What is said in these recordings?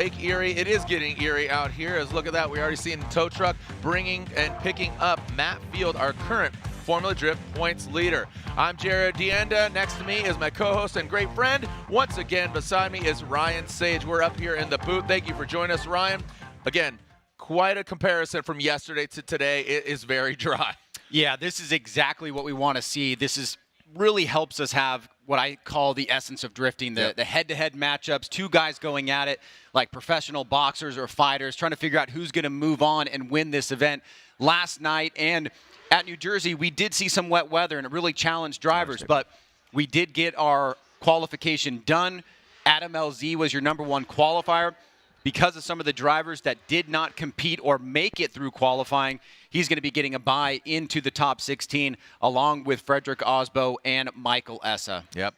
Lake Erie. It is getting eerie out here. As look at that, we already seen the tow truck bringing and picking up Matt Field, our current Formula Drift points leader. I'm Jared Deenda. Next to me is my co-host and great friend. Once again, beside me is Ryan Sage. We're up here in the booth. Thank you for joining us, Ryan. Again, quite a comparison from yesterday to today. It is very dry. Yeah, this is exactly what we want to see. This really helps us have what I call the essence of drifting, the head-to-head matchups, two guys going at it like professional boxers or fighters, trying to figure out who's going to move on and win this event. Last night and at New Jersey, we did see some wet weather, and it really challenged drivers, but we did get our qualification done. Adam LZ was your #1 qualifier. Because of some of the drivers that did not compete or make it through qualifying, he's going to be getting a bye into the top 16 along with Frederick Osbo and Michael Essa. Yep.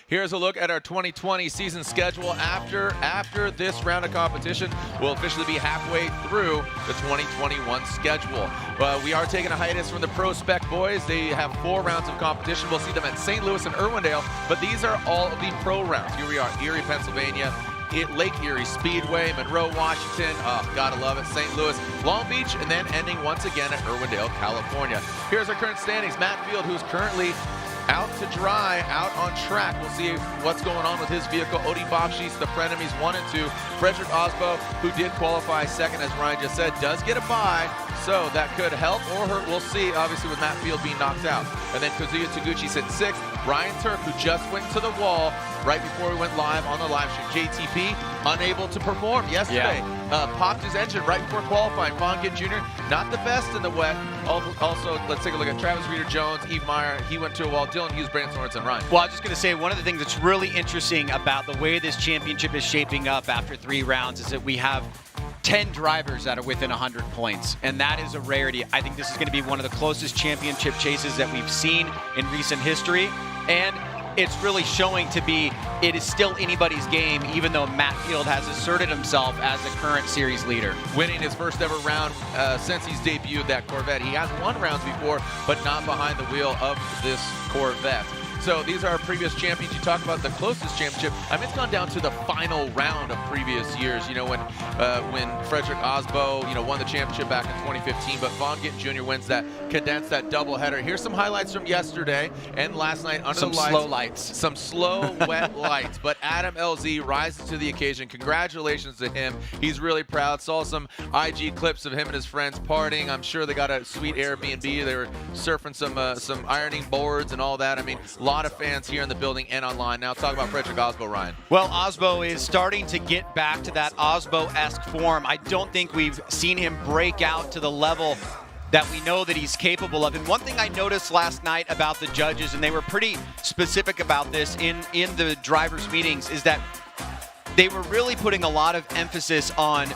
Here's a look at our 2020 season schedule. After this round of competition, we'll officially be halfway through the 2021 schedule. We are taking a hiatus from the Pro Spec boys. They have 4 rounds of competition. We'll see them at St. Louis and Irwindale, but these are all of the pro rounds. Here we are, Erie, Pennsylvania, Lake Erie Speedway, Monroe, Washington, gotta love it, St. Louis, Long Beach, and then ending once again at Irwindale, California. Here's our current standings. Matt Field, who's currently out to dry, out on track. We'll see what's going on with his vehicle. Odi Bobshis, the frenemies, 1 and 2. Frederick Osbo, who did qualify second, as Ryan just said, does get a bye, so that could help or hurt. We'll see, obviously, with Matt Field being knocked out. And then Kazuya Taguchi sits 6th. Ryan Turk, who just went to the wall right before we went live on the live stream. JTP, unable to perform yesterday. Popped his engine right before qualifying. Vaughn Gitt Jr., not the best in the wet. Also, let's take a look at Travis Reeder-Jones, Eve Meyer. He went to a wall. Dylan Hughes, Brandon Sorensen, Ryan. Well, I was just going to say, one of the things that's really interesting about the way this championship is shaping up after 3 rounds is that we have 10 drivers that are within 100 points, and that is a rarity. I think this is going to be one of the closest championship chases that we've seen in recent history, and it's really showing to be it is still anybody's game, even though Matt Field has asserted himself as the current series leader. Winning his first ever round since he's debuted that Corvette. He has won rounds before, but not behind the wheel of this Corvette. So these are our previous champions. You talk about the closest championship. I mean, it's gone down to the final round of previous years. You know, when Frederick Osbo, won the championship back in 2015, but Vaughn Gitt Jr. wins that, condensed that doubleheader. Here's some highlights from yesterday and last night under the lights. Some slow lights. Some slow, wet lights. But Adam LZ rises to the occasion. Congratulations to him. He's really proud. Saw some IG clips of him and his friends partying. I'm sure they got a sweet Airbnb. They were surfing some ironing boards and all that. I mean, a lot of fans here in the building and online. Now talk about Frederick Osbo, Ryan. Well, Osbo is starting to get back to that Osbo-esque form. I don't think we've seen him break out to the level that we know that he's capable of. And one thing I noticed last night about the judges, and they were pretty specific about this in the drivers' meetings, is that they were really putting a lot of emphasis on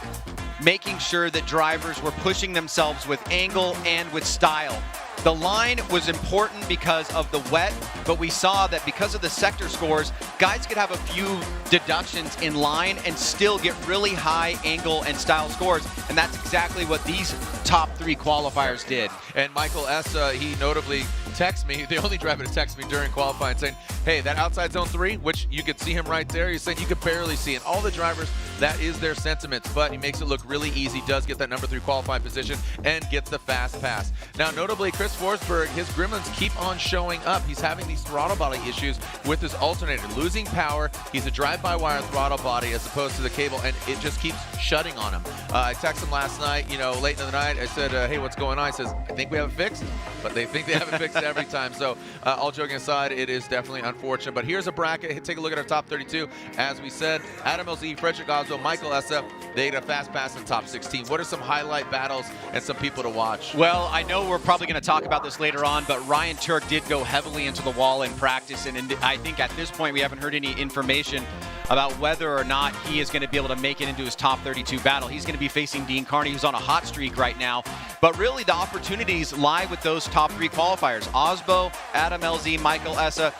making sure that drivers were pushing themselves with angle and with style. The line was important because of the wet, but we saw that because of the sector scores, guys could have a few deductions in line and still get really high angle and style scores, and that's exactly what these top 3 qualifiers did. And Michael Essa, he notably texted me, the only driver to text me during qualifying, saying, hey, that outside zone 3, which you could see him right there, he's saying you could barely see it. All the drivers, that is their sentiments, but he makes it look really easy, does get that #3 qualifying position, and gets the fast pass. Now, notably, Chris Forsberg, his gremlins keep on showing up. He's having these throttle body issues with his alternator, losing power. He's a drive-by-wire throttle body as opposed to the cable, and it just keeps shutting on him. I texted him last night, late in the night. I said, hey, what's going on? He says, I think we have it fixed, but they think they have it fixed every time. So all joking aside, it is definitely unfortunate. But here's a bracket. Take a look at our top 32. As we said, Adam LZ, Frederick Osbo, Michael Essa, they get a fast pass in top 16. What are some highlight battles and some people to watch? Well, I know we're probably going to talk about this later on, but Ryan Turk did go heavily into the wall in practice, and I think at this point we haven't heard any information about whether or not he is going to be able to make it into his top 32 battle. He's going to be facing Dean Carney, who's on a hot streak right now. But really, the opportunities lie with those top 3 qualifiers. Osbo, Adam LZ, Michael Essa,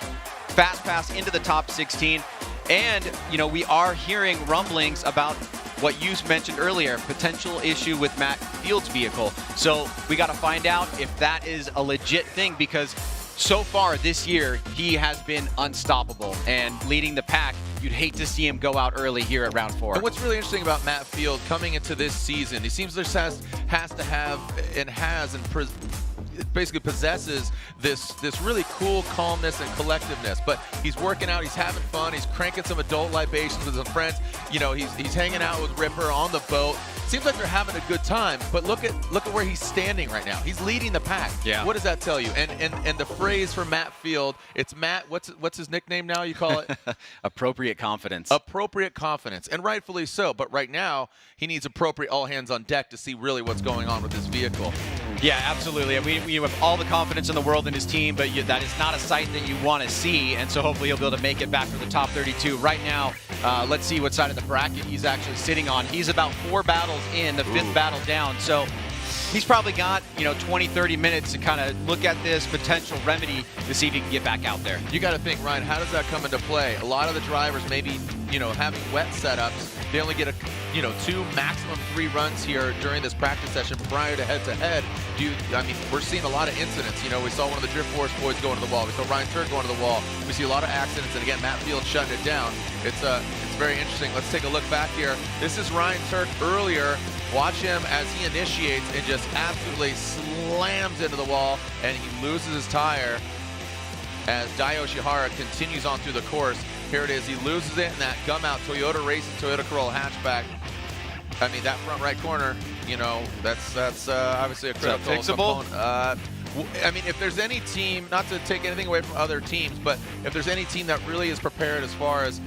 fast pass into the top 16. And, we are hearing rumblings about what you mentioned earlier, potential issue with Matt Field's vehicle. So we got to find out if that is a legit thing, because so far this year, he has been unstoppable and leading the pack. you'd hate to see him go out early here at round 4. And what's really interesting about Matt Field coming into this season, he seems there has to have and has and basically possesses this really cool calmness and collectiveness, but he's working out, he's having fun, he's cranking some adult libations with his friends. You know, he's hanging out with Ripper on the boat. Seems like they're having a good time, but look at where he's standing right now. He's leading the pack. Yeah. What does that tell you? And the phrase for Matt Field, it's Matt, what's his nickname now, you call it? Appropriate confidence. Appropriate confidence, and rightfully so. But right now, he needs appropriate all hands on deck to see really what's going on with this vehicle. Yeah, absolutely. And we have all the confidence in the world in his team, but that is not a sight that you want to see. And so hopefully he'll be able to make it back to the top 32. Right now, let's see what side of the bracket he's actually sitting on. He's about 4 battles in, the 5th battle down. So he's probably got, 20, 30 minutes to kind of look at this potential remedy to see if he can get back out there. You got to think, Ryan, how does that come into play? A lot of the drivers maybe, having wet setups, they only get 2, maximum 3 runs here during this practice session prior to head-to-head. We're seeing a lot of incidents. We saw one of the Drift Force boys go into the wall. We saw Ryan Turk going to the wall. We see a lot of accidents, and again, Matt Field shutting it down. It's very interesting. Let's take a look back here. This is Ryan Turk earlier. Watch him as he initiates and just absolutely slams into the wall, and he loses his tire as Dai Yoshihara continues on through the course. Here it is. He loses it in that gum-out Toyota Racing Toyota Corolla hatchback. That front right corner, that's obviously a critical component. If there's any team, not to take anything away from other teams, but if there's any team that really is prepared as far as,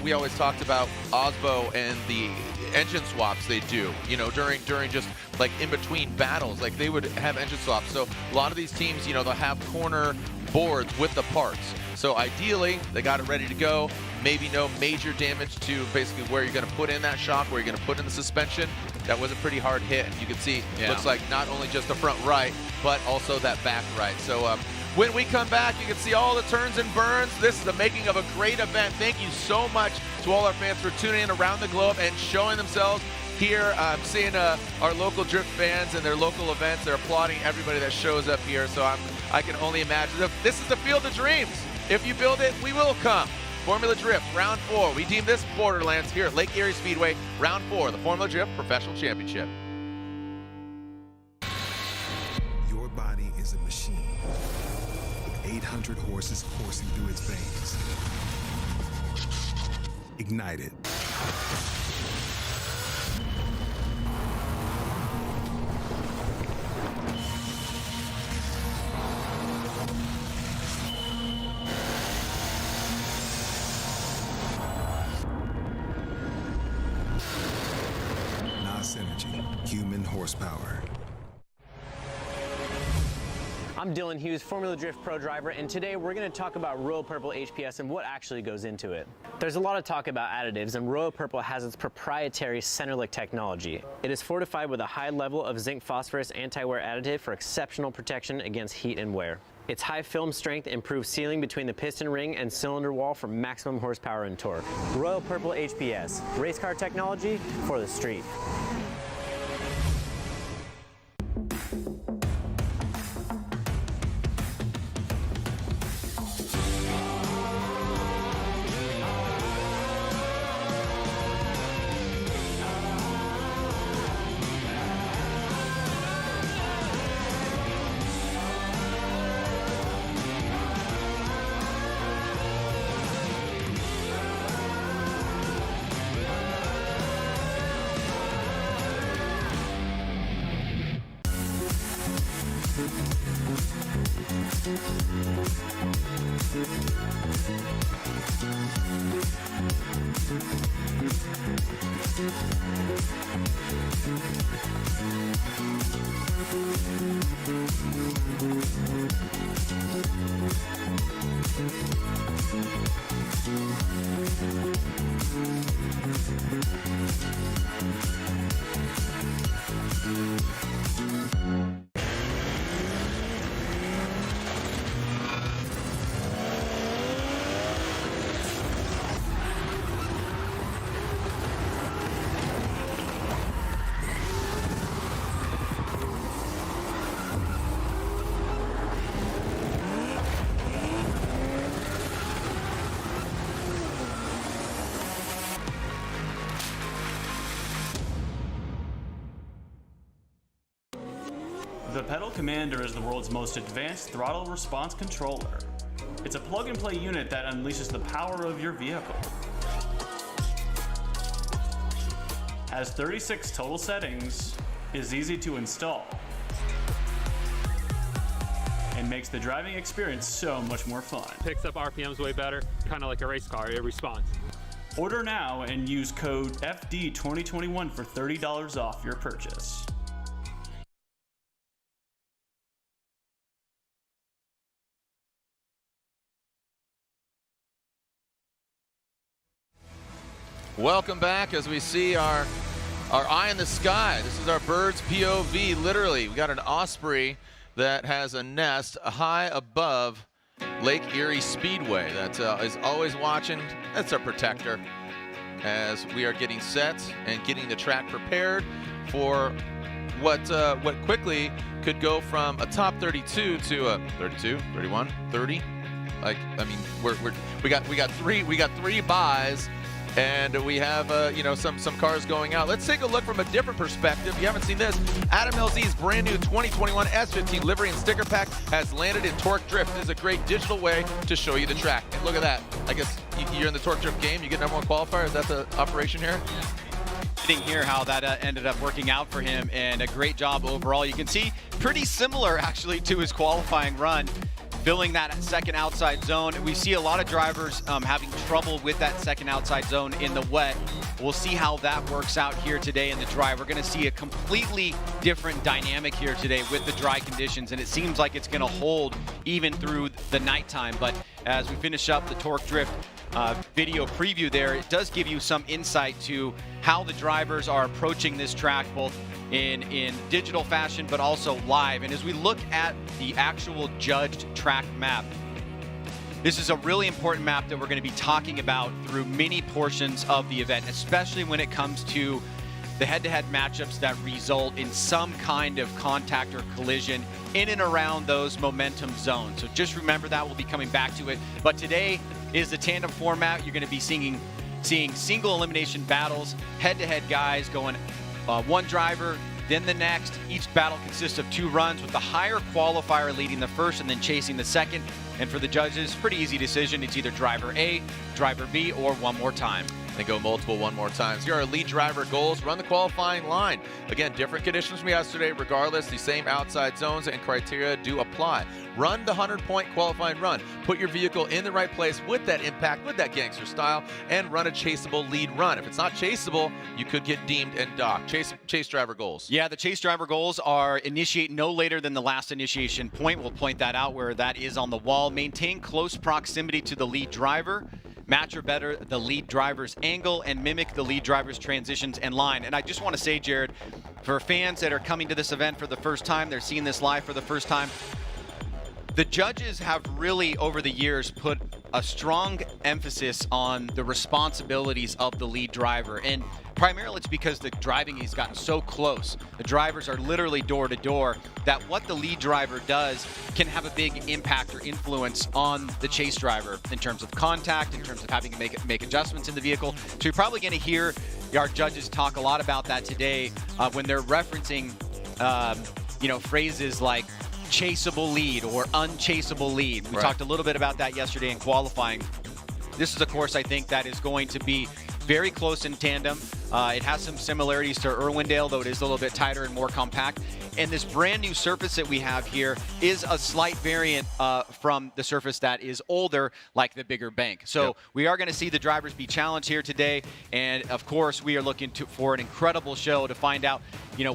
we always talked about Osbo and the engine swaps they do, during just like in between battles, like they would have engine swaps. So a lot of these teams, they'll have corner boards with the parts. So ideally, they got it ready to go. Maybe no major damage to basically where you're going to put in that shock, where you're going to put in the suspension. That was a pretty hard hit. You can see, looks like not only just the front right, but also that back right. So when we come back, you can see all the turns and burns. This is the making of a great event. Thank you so much to all our fans for tuning in around the globe and showing themselves here. I'm seeing our local drift fans and their local events. They're applauding everybody that shows up here. So I can only imagine. This is the field of dreams. If you build it, we will come. Formula Drift, round 4. We deem this Borderlands here at Lake Erie Speedway, round 4, the Formula Drift Professional Championship. Your body is a machine with 800 horses coursing through its veins. Ignite it. Energy, human horsepower. I'm Dylan Hughes, Formula Drift Pro Driver, and today we're going to talk about Royal Purple HPS and what actually goes into it. There's a lot of talk about additives, and Royal Purple has its proprietary Centerlick technology. It is fortified with a high level of zinc phosphorus anti-wear additive for exceptional protection against heat and wear. Its high film strength improves sealing between the piston ring and cylinder wall for maximum horsepower and torque. Royal Purple HPS, race car technology for the street. The Pedal Commander is the world's most advanced throttle response controller. It's a plug-and-play unit that unleashes the power of your vehicle. Has 36 total settings, is easy to install, and makes the driving experience so much more fun. Picks up RPMs way better, kind of like a race car, it responds. Order now and use code FD2021 for $30 off your purchase. Welcome back as we see our eye in the sky. This is our bird's POV, literally. We got an osprey that has a nest high above Lake Erie Speedway that is always watching. That's our protector as we are getting set and getting the track prepared for what quickly could go from a top 32 to a 32, 31, 30. Like, I mean, we got three buys. And we have, you know, some cars going out. Let's take a look from a different perspective. If you haven't seen this, Adam LZ's brand new 2021 S15 livery and sticker pack has landed in Torque Drift. This is a great digital way to show you the track. And look at that. I guess you're in the Torque Drift game. You get #1 qualifier. Is that the operation here? Seeing here how that ended up working out for him, and a great job overall. You can see pretty similar actually to his qualifying run, filling that second outside zone. We see a lot of drivers having trouble with that second outside zone in the wet. We'll see how that works out here today in the dry. We're going to see a completely different dynamic here today with the dry conditions, and it seems like it's going to hold even through the nighttime. But as we finish up the Torque Drift video preview there, it does give you some insight to how the drivers are approaching this track, both in digital fashion but also live. And as we look at the actual judged track map, this is a really important map that we're going to be talking about through many portions of the event, especially when it comes to the head-to-head matchups that result in some kind of contact or collision in and around those momentum zones. So just remember that. We'll be coming back to it. But today is the tandem format. You're going to be seeing single elimination battles, head-to-head guys going one driver, then the next. Each battle consists of 2 runs, with the higher qualifier leading the first and then chasing the second. And for the judges, pretty easy decision. It's either driver A, driver B, or one more time. They go multiple one more times. Here are lead driver goals. Run the qualifying line. Again, different conditions from yesterday. Regardless, the same outside zones and criteria do apply. Run the 100-point qualifying run. Put your vehicle in the right place with that impact, with that gangster style, and run a chaseable lead run. If it's not chaseable, you could get deemed and docked. Chase driver goals. Yeah, the chase driver goals are initiate no later than the last initiation point. We'll point that out where that is on the wall. Maintain close proximity to the lead driver. Match or better the lead driver's angle, and mimic the lead driver's transitions and line. And I just want to say, Jared, for fans that are coming to this event for the first time, they're seeing this live for the first time, the judges have really, over the years, put a strong emphasis on the responsibilities of the lead driver. And primarily it's because the driving has gotten so close. The drivers are literally door to door, that what the lead driver does can have a big impact or influence on the chase driver in terms of contact, in terms of having to make adjustments in the vehicle. So you're probably going to hear our judges talk a lot about that today when they're referencing phrases like chaseable lead or unchaseable lead. We talked a little bit about that yesterday in qualifying. This is a course I think that is going to be very close in tandem. It has some similarities to Irwindale, though it is a little bit tighter and more compact. And this brand new surface that we have here is a slight variant from the surface that is older, like the bigger bank. So we are going to see the drivers be challenged here today. And of course, we are looking for an incredible show to find out,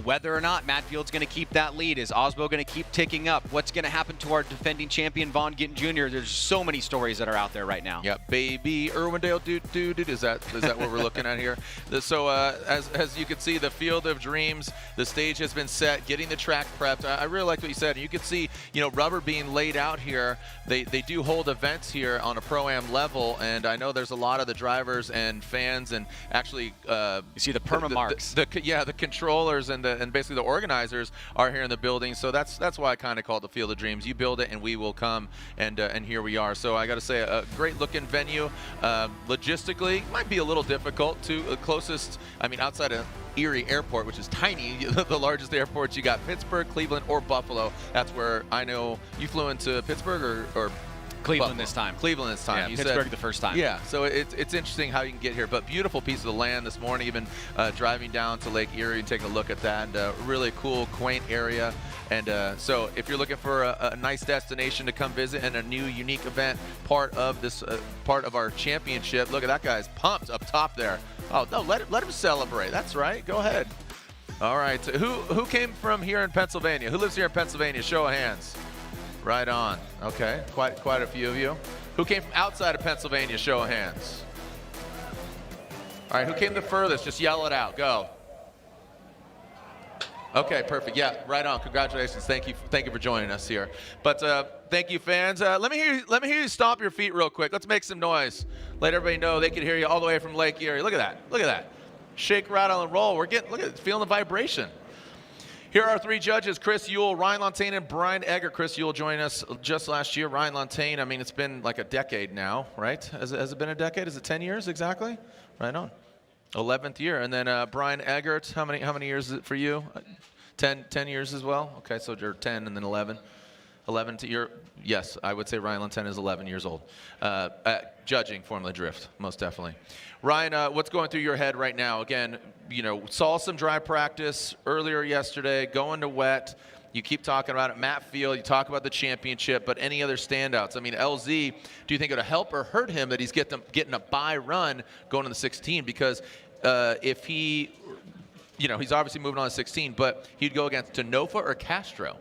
whether or not Matt Field's going to keep that lead. Is Osbo going to keep ticking up? What's going to happen to our defending champion, Vaughn Gittin Jr.? There's so many stories that are out there right now. Yeah, baby Irwindale, dude. Is that what we're looking at here? So as you can see, the Field of Dreams, the stage has been set, getting the track prepped. I really like what you said. You can see, rubber being laid out here. They do hold events here on a Pro-Am level, and I know there's a lot of the drivers and fans, and actually you see the perma marks. The controllers and basically the organizers are here in the building. So that's why I kind of call it the Field of Dreams. You build it and we will come, and here we are. So I got to say, a great looking venue. Logistically, might be a little difficult to closest. I mean, outside of Erie Airport, which is tiny. The largest airports, you got Pittsburgh, Cleveland, or Buffalo. That's where I know you flew into Pittsburgh or Cleveland this time. Cleveland this time. Yeah, You Pittsburgh said, the first time. Yeah, so it's interesting how you can get here. But beautiful piece of the land this morning, even driving down to Lake Erie and taking a look at that. Really cool, quaint area. And so if you're looking for a nice destination to come visit and a new, unique event, part of this, part of our championship, look at that guy's pumped up top there. Oh, no, let him celebrate. That's right. Go ahead. All right. So who came from here in Pennsylvania? Who lives here in Pennsylvania? Show of hands. Right on. Okay, quite a few of you. Who came from outside of Pennsylvania? Show of hands. All right, who came the furthest? Just yell it out. Go. Okay, perfect. Yeah, right on. Congratulations. Thank you for joining us here. But thank you, fans. Let me hear you stomp your feet real quick. Let's make some noise. Let everybody know they can hear you all the way from Lake Erie. Look at that. Look at that. Shake, rattle, and roll. Look at it. Feeling the vibration. Here are our three judges, Chris Ewell, Ryan Lontaine, and Brian Egger. Chris Ewell joined us just last year. Ryan Lontaine, I mean, it's been like a decade now, right? Has it been a decade? Is it 10 years exactly? Right on. 11th year. And then Brian Eggert, how many years is it for you? 10 years as well? Okay, so you're 10 and then 11. 11 to your, yes, I would say Ryan Lontaine is 11 years old. Judging Formula Drift, most definitely. Ryan, what's going through your head right now? Again, you know, saw some dry practice earlier yesterday, going to wet. You keep talking about it. Matt Field, you talk about the championship, but any other standouts? I mean, LZ, do you think it'll help or hurt him that he's getting a bye run going to the 16? Because if he, you know, he's obviously moving on to 16, but he'd go against Denofa or Castro.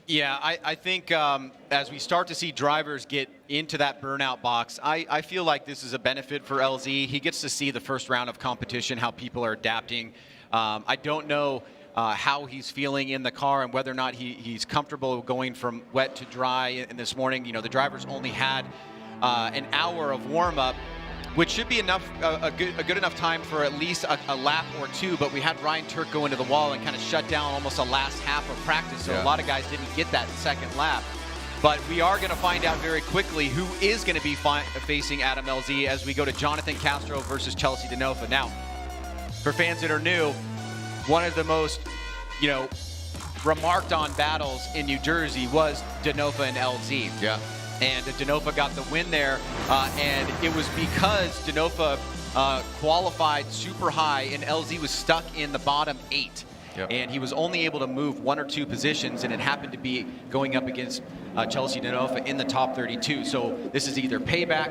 Yeah, I think as we start to see drivers get into that burnout box, I feel like this is a benefit for LZ. He gets to see the first round of competition, how people are adapting. I don't know how he's feeling in the car and whether or not he's comfortable going from wet to dry. And this morning, you know, the drivers only had an hour of warm-up, which should be enough, a good enough time for at least a lap or two, but we had Ryan Turk go into the wall and kind of shut down almost the last half of practice, so a lot of guys didn't get that second lap. But we are going to find out very quickly who is going to be facing Adam LZ as we go to Jonathan Castro versus Chelsea Denofa. Now, for fans that are new, one of the most, you know, remarked on battles in New Jersey was Denofa and LZ. Yeah. And Denofa got the win there, and it was because Denofa qualified super high, and LZ was stuck in the bottom 8. Yep. And he was only able to move 1 or 2 positions, and it happened to be going up against Chelsea Denofa in the top 32. So this is either payback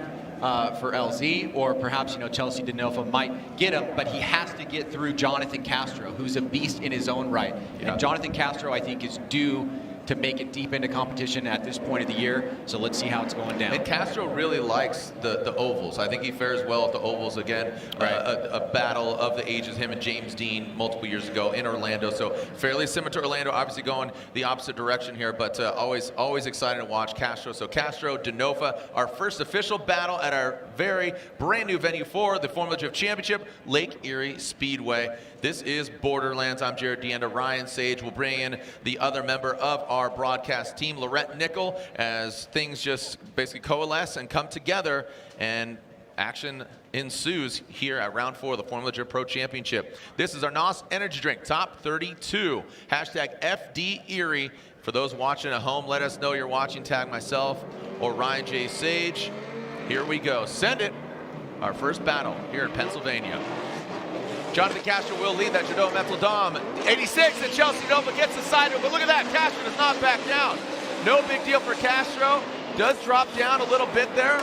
for LZ, or perhaps, you know, Chelsea Denofa might get him, but he has to get through Jonathan Castro, who's a beast in his own right. Yeah. And Jonathan Castro, I think, is due to make it deep into competition at this point of the year. So let's see how it's going down. And Castro really likes the ovals. I think he fares well at the ovals again. Right. A battle of the ages, him and James Dean multiple years ago in Orlando. So fairly similar to Orlando, obviously going the opposite direction here, but always excited to watch Castro. So Castro, Denofa, our first official battle at our very brand new venue for the Formula Drift Championship, Lake Erie Speedway. This is Borderlands. I'm Jared Deanda. Ryan Sage will bring in the other member of our broadcast team, Lorette Nickel, as things just basically coalesce and come together, and action ensues here at round 4 of the Formula Drift Pro Championship. This is our NOS Energy Drink Top 32. Hashtag FD Erie. For those watching at home, let us know you're watching. Tag myself or Ryan J. Sage. Here we go. Send it. Our first battle here in Pennsylvania. Jonathan Castro will lead that Jadot Metal Dom. 86, and Chelsea Denofa gets the side of it, but look at that. Castro does not back down. No big deal for Castro. Does drop down a little bit there,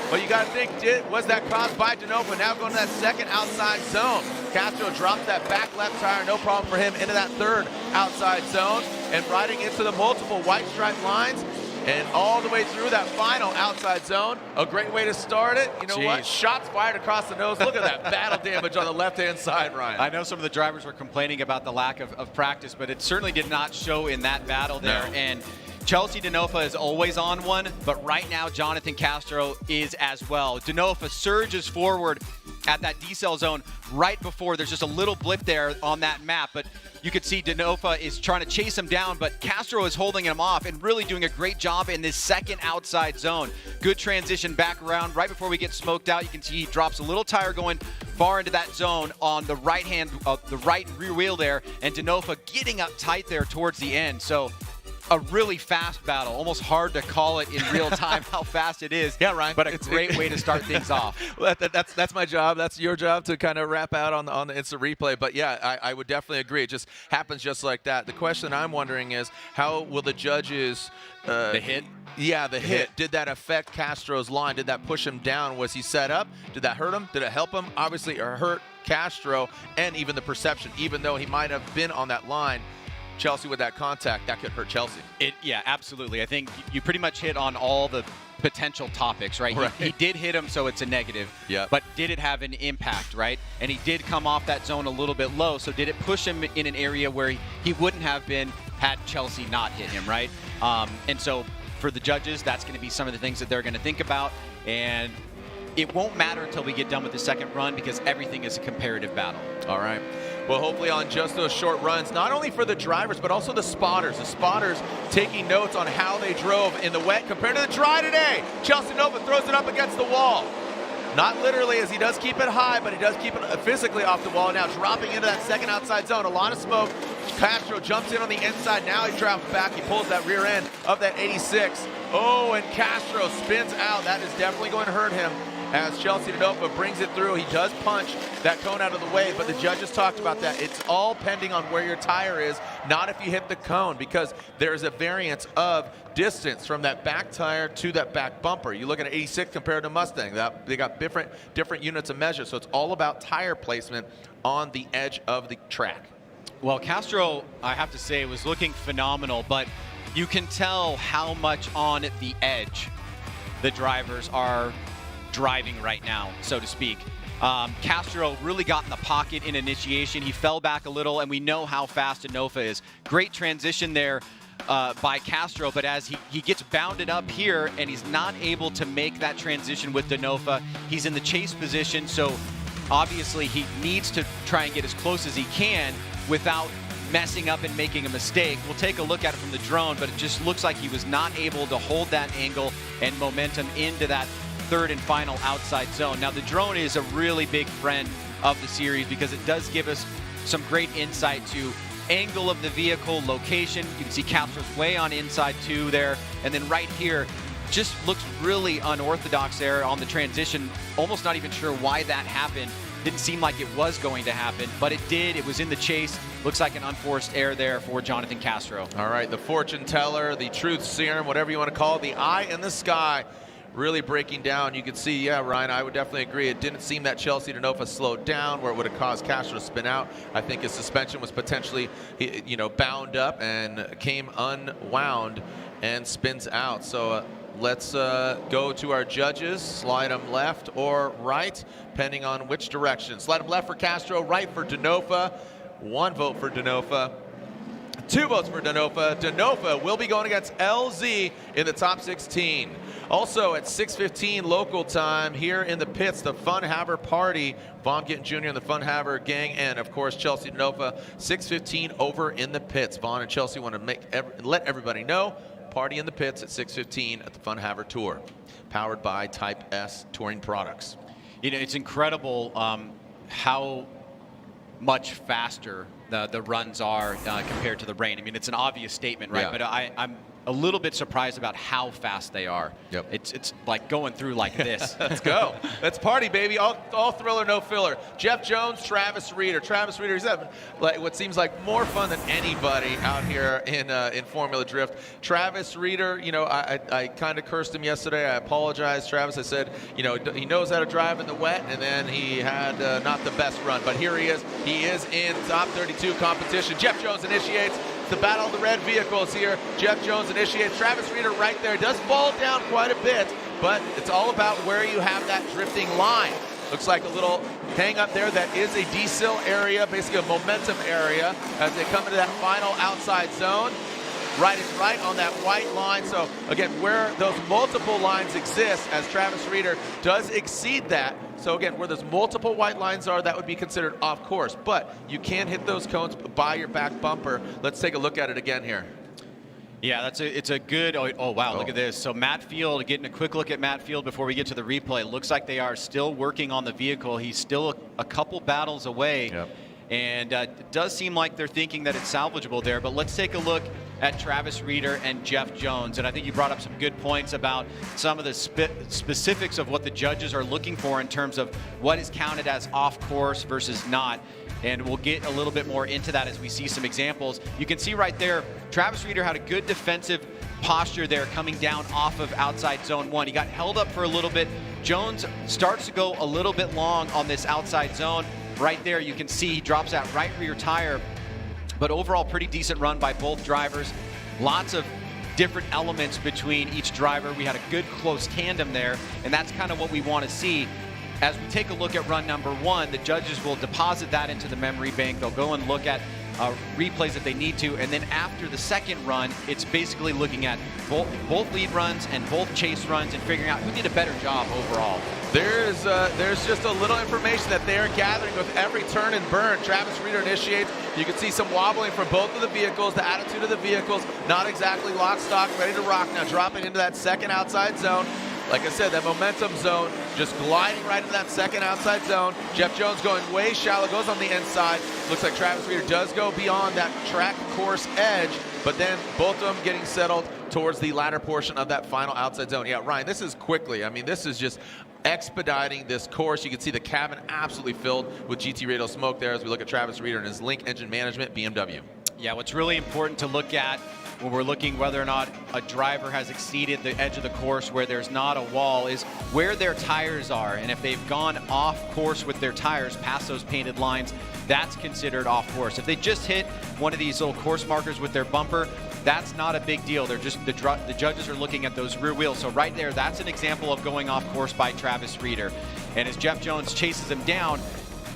but you got to think, was that caused by Denofa? Now going to that second outside zone. Castro drops that back left tire, no problem for him, into that third outside zone, and riding into the multiple white stripe lines, and all the way through that final outside zone. A great way to start it. You know what? Shots fired across the nose. Look at that battle damage on the left-hand side, Ryan. I know some of the drivers were complaining about the lack of practice, but it certainly did not show in that battle there. No. And Chelsea Denofa is always on one, but right now Jonathan Castro is as well. Denofa surges forward at that decel zone right before. There's just a little blip there on that map, but you could see Denofa is trying to chase him down, but Castro is holding him off and really doing a great job in this second outside zone. Good transition back around right before we get smoked out. You can see he drops a little tire going far into that zone on the the right rear wheel there, and Denofa getting up tight there towards the end. So a really fast battle, almost hard to call it in real time how fast it is. Yeah, Ryan. But a great way to start things off. Well, that's my job. That's your job to kind of wrap out on the instant replay. But yeah, I would definitely agree. It just happens just like that. The question I'm wondering is, how will the judges the hit? Yeah, the hit. Did that affect Castro's line? Did that push him down? Was he set up? Did that hurt him? Did it help him? Obviously, it hurt Castro and even the perception. Even though he might have been on that line, Chelsea with that contact, that could hurt Chelsea. Yeah, absolutely. I think you pretty much hit on all the potential topics, right? He did hit him, so it's a negative. Yeah. But did it have an impact, right? And he did come off that zone a little bit low, so did it push him in an area where he wouldn't have been had Chelsea not hit him, right? And so for the judges, that's going to be some of the things that they're going to think about. And it won't matter until we get done with the second run because everything is a comparative battle. All right. Well, hopefully on just those short runs, not only for the drivers, but also the spotters. The spotters taking notes on how they drove in the wet compared to the dry today. Chelsea Nova throws it up against the wall. Not literally, as he does keep it high, but he does keep it physically off the wall. Now dropping into that second outside zone. A lot of smoke. Castro jumps in on the inside. Now he drops back. He pulls that rear end of that 86. Oh, and Castro spins out. That is definitely going to hurt him. As Chelsea Denofa brings it through, he does punch that cone out of the way, but the judges talked about that. It's all pending on where your tire is, not if you hit the cone, because there's a variance of distance from that back tire to that back bumper. You look at an 86 compared to Mustang. They got different units of measure, so it's all about tire placement on the edge of the track. Well, Castro, I have to say, was looking phenomenal, but you can tell how much on the edge the drivers are driving right now, so to speak. Castro really got in the pocket in initiation. He fell back a little, and we know how fast Denofa is. Great transition there by Castro, but as he gets bounded up here and he's not able to make that transition with Denofa, he's in the chase position, so obviously he needs to try and get as close as he can without messing up and making a mistake. We'll take a look at it from the drone, but it just looks like he was not able to hold that angle and momentum into that third and final outside zone. Now the drone is a really big friend of the series because it does give us some great insight to angle of the vehicle, location. You can see Castro's way on inside two there, and then right here just looks really unorthodox there on the transition. Almost not even sure why that happened. Didn't seem like it was going to happen, but it did. It was in the chase. Looks like an unforced error there for Jonathan Castro. All right, the fortune teller, the truth serum, whatever you want to call it, the eye in the sky, really breaking down. You can see, yeah, Ryan, I would definitely agree. It didn't seem that Chelsea Denofa slowed down where it would have caused Castro to spin out. I think his suspension was potentially, bound up and came unwound and spins out. So let's go to our judges. Slide them left or right, depending on which direction. Slide them left for Castro, right for Denofa. 1 vote for Denofa. 2 votes for Denofa. Denofa will be going against LZ in the top 16. Also at 6:15 local time here in the pits, the Fun Haver Party. Vaughn Gittin Jr. and the Fun Haver gang, and of course Chelsea Denofa. 6:15 over in the pits. Vaughn and Chelsea want to let everybody know. Party in the pits at 6:15 at the Fun Haver Tour, powered by Type S Touring Products. It's incredible how much faster the runs are compared to the rain. I mean, it's an obvious statement, right? Yeah. But I'm a little bit surprised about how fast they are. Yep. It's like going through like this. Let's go. Let's party, baby. All thriller, no filler. Jeff Jones, Travis Reeder. Travis Reeder, he's having what seems like more fun than anybody out here in Formula Drift. Travis Reeder, I kind of cursed him yesterday. I apologize, Travis. I said, he knows how to drive in the wet, and then he had not the best run. But here he is. He is in top 32 competition. Jeff Jones initiates. The battle of the red vehicles here. Jeff Jones initiates. Travis Reeder right there. Does fall down quite a bit, but it's all about where you have that drifting line. Looks like a little hang up there. That is a decel area, basically a momentum area as they come into that final outside zone. Right is right on that white line. So again, where those multiple lines exist, as Travis Reeder does exceed that. So again, where there's multiple white lines are, that would be considered off course. But you can hit those cones by your back bumper. Let's take a look at it again here. Yeah, it's a good, oh wow, look at this. So Matt Field, getting a quick look at Matt Field before we get to the replay. It looks like they are still working on the vehicle. He's still a couple battles away. Yep. And it does seem like they're thinking that it's salvageable there. But let's take a look at Travis Reeder and Jeff Jones. And I think you brought up some good points about some of the specifics of what the judges are looking for in terms of what is counted as off course versus not. And we'll get a little bit more into that as we see some examples. You can see right there, Travis Reeder had a good defensive posture there coming down off of outside zone 1. He got held up for a little bit. Jones starts to go a little bit long on this outside zone. Right there, you can see he drops that right rear tire. But overall, pretty decent run by both drivers. Lots of different elements between each driver. We had a good close tandem there, and that's kind of what we want to see. As we take a look at run number 1, the judges will deposit that into the memory bank. They'll go and look at replays if they need to, and then after the second run, it's basically looking at both lead runs and both chase runs and figuring out who did a better job overall. There's just a little information that they are gathering with every turn and burn. Travis Reeder initiates. You can see some wobbling from both of the vehicles. The attitude of the vehicles, not exactly lock, stock, ready to rock. Now dropping into that second outside zone. Like I said, that momentum zone, just gliding right into that second outside zone. Jeff Jones going way shallow, goes on the inside. Looks like Travis Reeder does go beyond that track course edge, but then both of them getting settled towards the latter portion of that final outside zone. Yeah, Ryan, this is quickly. I mean, this is just expediting this course. You can see the cabin absolutely filled with GT Radial smoke there as we look at Travis Reeder and his Link engine management, BMW. Yeah, what's really important to look at when we're looking whether or not a driver has exceeded the edge of the course where there's not a wall is where their tires are. And if they've gone off course with their tires past those painted lines, that's considered off course. If they just hit one of these little course markers with their bumper, that's not a big deal. They're just the judges are looking at those rear wheels. So right there, that's an example of going off course by Travis Reeder. And as Jeff Jones chases him down,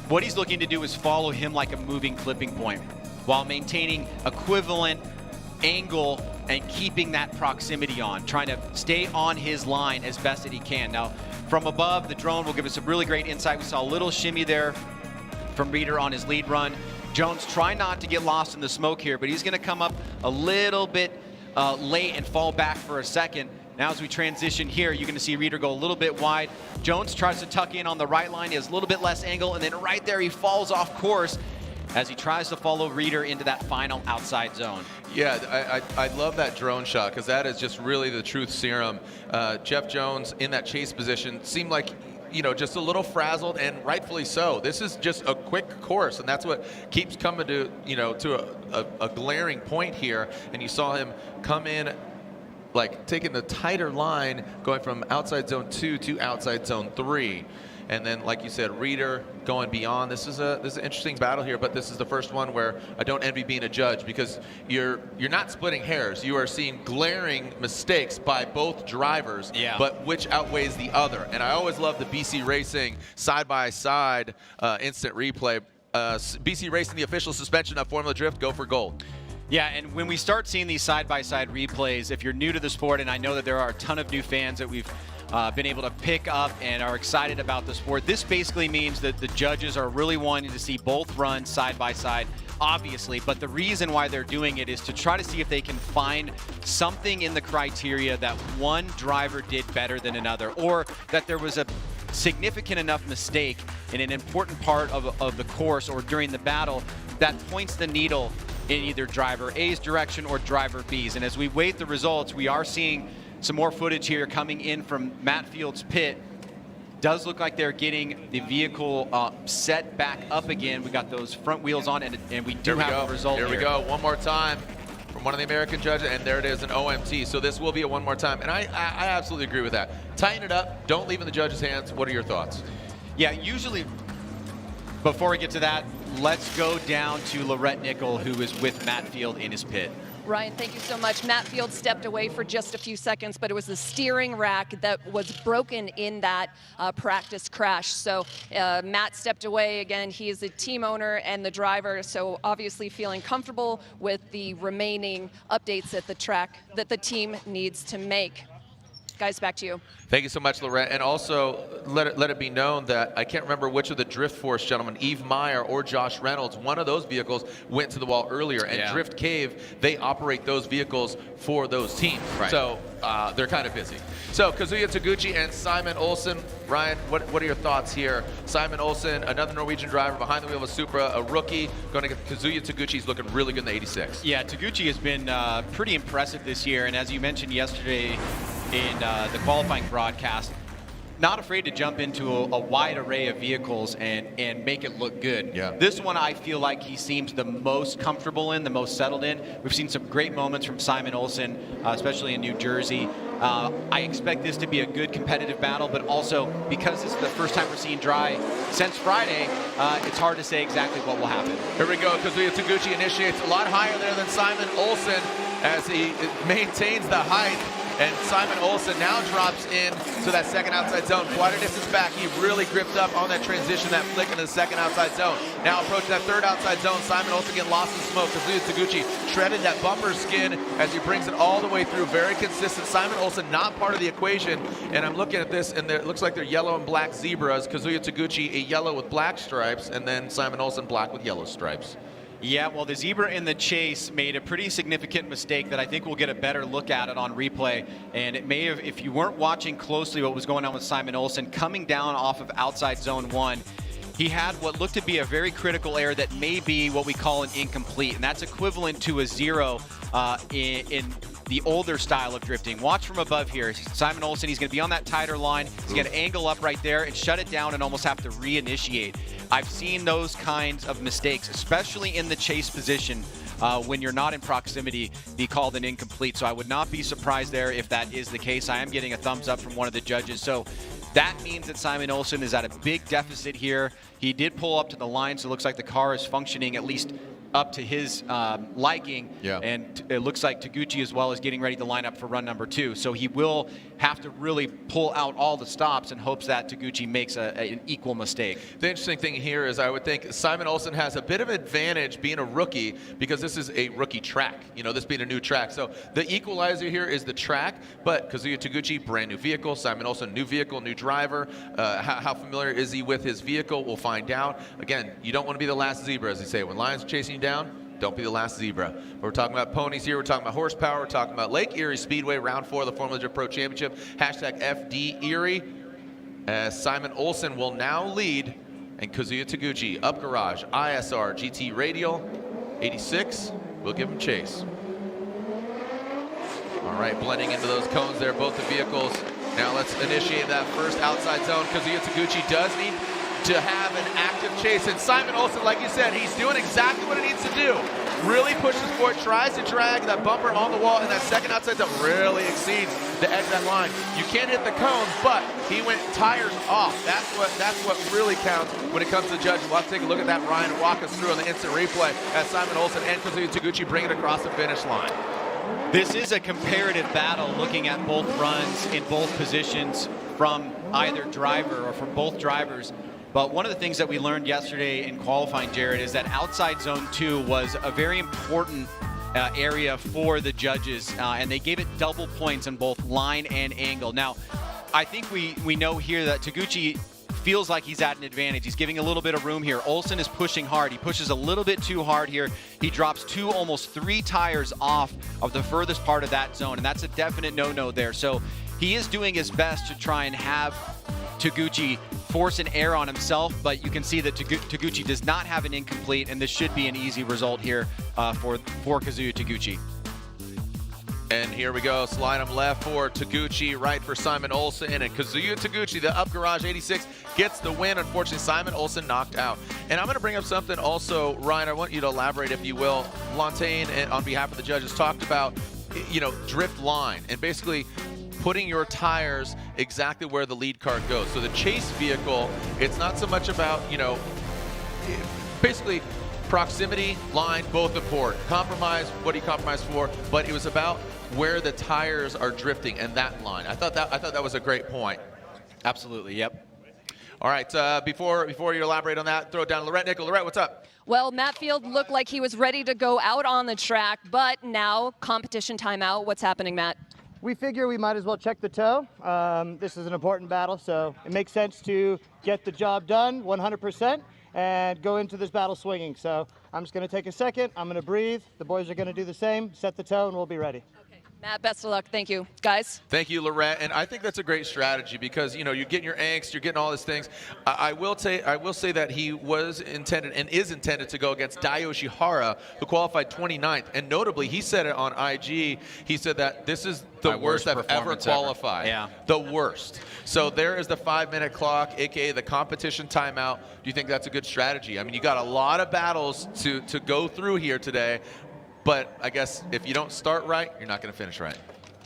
what he's looking to do is follow him like a moving clipping point while maintaining equivalent angle and keeping that proximity on, trying to stay on his line as best that he can. Now, from above, the drone will give us some really great insight. We saw a little shimmy there from Reeder on his lead run. Jones trying not to get lost in the smoke here, but he's going to come up a little bit late and fall back for a second. Now as we transition here, you're going to see Reeder go a little bit wide. Jones tries to tuck in on the right line. He has a little bit less angle, and then right there he falls off course as he tries to follow Reeder into that final outside zone. Yeah, I love that drone shot because that is just really the truth serum. Jeff Jones in that chase position seemed like, you know, just a little frazzled, and rightfully so. This is just a quick course, and that's what keeps coming to, you know, to a glaring point here. And you saw him come in like taking the tighter line, going from outside zone 2 to outside zone 3. And then, like you said, Reeder going beyond. This is an interesting battle here, but this is the first one where I don't envy being a judge because you're not splitting hairs. You are seeing glaring mistakes by both drivers, but which outweighs the other. And I always love the BC Racing side-by-side instant replay. BC Racing, the official suspension of Formula Drift, go for gold. Yeah, and when we start seeing these side-by-side replays, if you're new to the sport, and I know that there are a ton of new fans that we've been able to pick up and are excited about the sport, this basically means that the judges are really wanting to see both runs side by side, obviously, but the reason why they're doing it is to try to see if they can find something in the criteria that one driver did better than another, or that there was a significant enough mistake in an important part of the course or during the battle that points the needle in either driver A's direction or driver B's. And as we wait the results, we are seeing some more footage here coming in from Matt Field's pit. Does look like they're getting the vehicle set back up again. We got those front wheels on, and we do have a result here. Here we go, one more time from one of the American judges, and there it is, an OMT. So this will be a one more time, and I absolutely agree with that. Tighten it up, don't leave it in the judge's hands. What are your thoughts? Yeah, usually, before we get to that, let's go down to Lorette Nickel, who is with Matt Field in his pit. Ryan, thank you so much. Matt Field stepped away for just a few seconds, but it was the steering rack that was broken in that practice crash. So Matt stepped away. Again, he is the team owner and the driver, so obviously feeling comfortable with the remaining updates at the track that the team needs to make. Guys, back to you. Thank you so much, Lorette. And also, let it be known that I can't remember which of the Drift Force gentlemen, Eve Meyer or Josh Reynolds, one of those vehicles went to the wall earlier. And Drift Cave, they operate those vehicles for those teams. Right. So they're kind of busy. So Kazuya Taguchi and Simon Olsen. Ryan, what are your thoughts here? Simon Olsen, another Norwegian driver behind the wheel of a Supra, a rookie, going to get Kazuya Taguchi's looking really good in the 86. Yeah, Taguchi has been pretty impressive this year, and as you mentioned yesterday in the qualifying broadcast, not afraid to jump into a wide array of vehicles and make it look good. Yeah. This one I feel like he seems the most comfortable in, the most settled in. We've seen some great moments from Simon Olsen, especially in New Jersey. I expect this to be a good competitive battle, but also because this is the first time we're seeing Dry since Friday, it's hard to say exactly what will happen. Here we go. Kazuya Taguchi initiates a lot higher there than Simon Olsen as he maintains the height. And Simon Olsen now drops in to that second outside zone. Quite a distance back. He really gripped up on that transition, that flick into the second outside zone. Now approaching that third outside zone. Simon Olsen getting lost in smoke. Kazuya Taguchi shredded that bumper skin as he brings it all the way through. Very consistent. Simon Olsen not part of the equation. And I'm looking at this, and it looks like they're yellow and black zebras. Kazuya Taguchi, a yellow with black stripes, and then Simon Olsen, black with yellow stripes. Yeah, well, the zebra in the chase made a pretty significant mistake that I think we'll get a better look at it on replay. And it may have, if you weren't watching closely what was going on with Simon Olsen, coming down off of outside zone 1, he had what looked to be a very critical error that may be what we call an incomplete. And that's equivalent to a 0 in the older style of drifting. Watch from above here. Simon Olsen, he's going to be on that tighter line. He's going to angle up right there and shut it down and almost have to reinitiate. I've seen those kinds of mistakes, especially in the chase position, when you're not in proximity, be called an incomplete. So I would not be surprised there if that is the case. I am getting a thumbs up from one of the judges. So that means that Simon Olsen is at a big deficit here. He did pull up to the line, so it looks like the car is functioning at least up to his liking. Yeah. And it looks like Taguchi as well is getting ready to line up for run number 2. So he will have to really pull out all the stops in hopes that Taguchi makes an equal mistake. The interesting thing here is I would think Simon Olsen has a bit of advantage being a rookie because this is a rookie track, you know, this being a new track. So the equalizer here is the track, but Kazuya Taguchi, brand new vehicle. Simon Olsen, new vehicle, new driver. How familiar is he with his vehicle? We'll find out. Again, you don't want to be the last zebra, as they say. When lions are chasing you down, don't be the last zebra. We're talking about ponies here. We're talking about horsepower. We're talking about Lake Erie Speedway, round 4 of the Formula Drift Pro Championship. Hashtag FD Erie. As Simon Olsen will now lead, and Kazuya Taguchi, up garage, ISR, GT Radial, 86, will give him chase. All right, blending into those cones there, both the vehicles. Now let's initiate that first outside zone. Kazuya Taguchi does need to have an active chase, and Simon Olsen, like you said, he's doing exactly what he needs to do. Really pushes forward, tries to drag that bumper on the wall, and that second outside zone really exceeds the edge of that line. You can't hit the cones, but he went tires off. That's what really counts when it comes to the judge. We'll have to take a look at that, Ryan, and walk us through on the instant replay as Simon Olsen and Kazuya Taguchi bring it across the finish line. This is a comparative battle looking at both runs in both positions from either driver or from both drivers. But one of the things that we learned yesterday in qualifying, Jared, is that outside zone 2 was a very important area for the judges, and they gave it double points on both line and angle. Now, I think we know here that Taguchi feels like he's at an advantage. He's giving a little bit of room here. Olsen is pushing hard. He pushes a little bit too hard here. He drops 2, almost 3 tires off of the furthest part of that zone, and that's a definite no-no there. So he is doing his best to try and have Taguchi force an error on himself, but you can see that Taguchi does not have an incomplete, and this should be an easy result here for Kazuya Taguchi. And here we go, slide him left for Taguchi, right for Simon Olsen, and Kazuya Taguchi, the up garage 86, gets the win. Unfortunately, Simon Olsen knocked out. And I'm going to bring up something also, Ryan, I want you to elaborate if you will. Lantaine, on behalf of the judges, talked about, you know, drift line, and basically putting your tires exactly where the lead car goes. So the chase vehicle, it's not so much about, you know, basically proximity, line, both important. Compromise, what do you compromise for? But it was about where the tires are drifting and that line. I thought that was a great point. Absolutely, yep. All right, before you elaborate on that, throw it down to Lorette Nickel. Lorette, what's up? Well, Matt Field looked like he was ready to go out on the track, but now competition timeout. What's happening, Matt? We figure we might as well check the toe. This is an important battle, so it makes sense to get the job done 100% and go into this battle swinging. So I'm just going to take a second. I'm going to breathe. The boys are going to do the same. Set the toe, and we'll be ready. Matt, best of luck. Thank you. Guys? Thank you, Lorette. And I think that's a great strategy because, you know, you're getting your angst, you're getting all these things. I will say that he was intended and is intended to go against Dai Yoshihara, who qualified 29th. And notably, he said it on IG, he said that this is the worst I've ever qualified. Yeah. The worst. So there is the 5-minute clock, aka the competition timeout. Do you think that's a good strategy? I mean, you got a lot of battles to go through here today. But I guess if you don't start right, you're not going to finish right.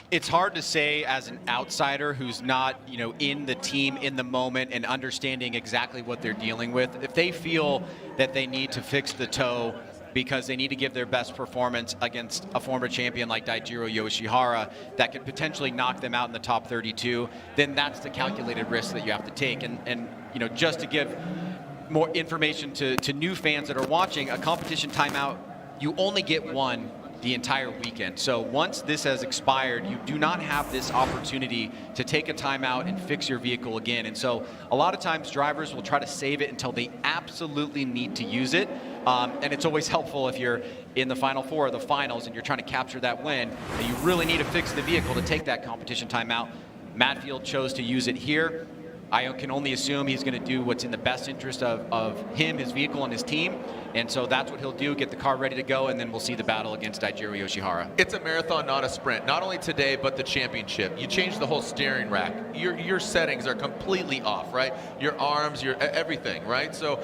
It's hard to say as an outsider who's not, you know, in the team, in the moment, and understanding exactly what they're dealing with. If they feel that they need to fix the toe because they need to give their best performance against a former champion like Daijiro Yoshihara that could potentially knock them out in the top 32, then that's the calculated risk that you have to take. And you know, just to give more information to new fans that are watching, a competition timeout, you only get one the entire weekend. So once this has expired, you do not have this opportunity to take a timeout and fix your vehicle again. And so a lot of times drivers will try to save it until they absolutely need to use it. And it's always helpful if you're in the Final Four or the finals and you're trying to capture that win, and you really need to fix the vehicle to take that competition timeout. Matfield chose to use it here. I can only assume he's going to do what's in the best interest of him, his vehicle, and his team. And so that's what he'll do, get the car ready to go, and then we'll see the battle against Daijiro Yoshihara. It's a marathon, not a sprint. Not only today, but the championship. You change the whole steering rack. Your settings are completely off, right? Your arms, your everything, right? So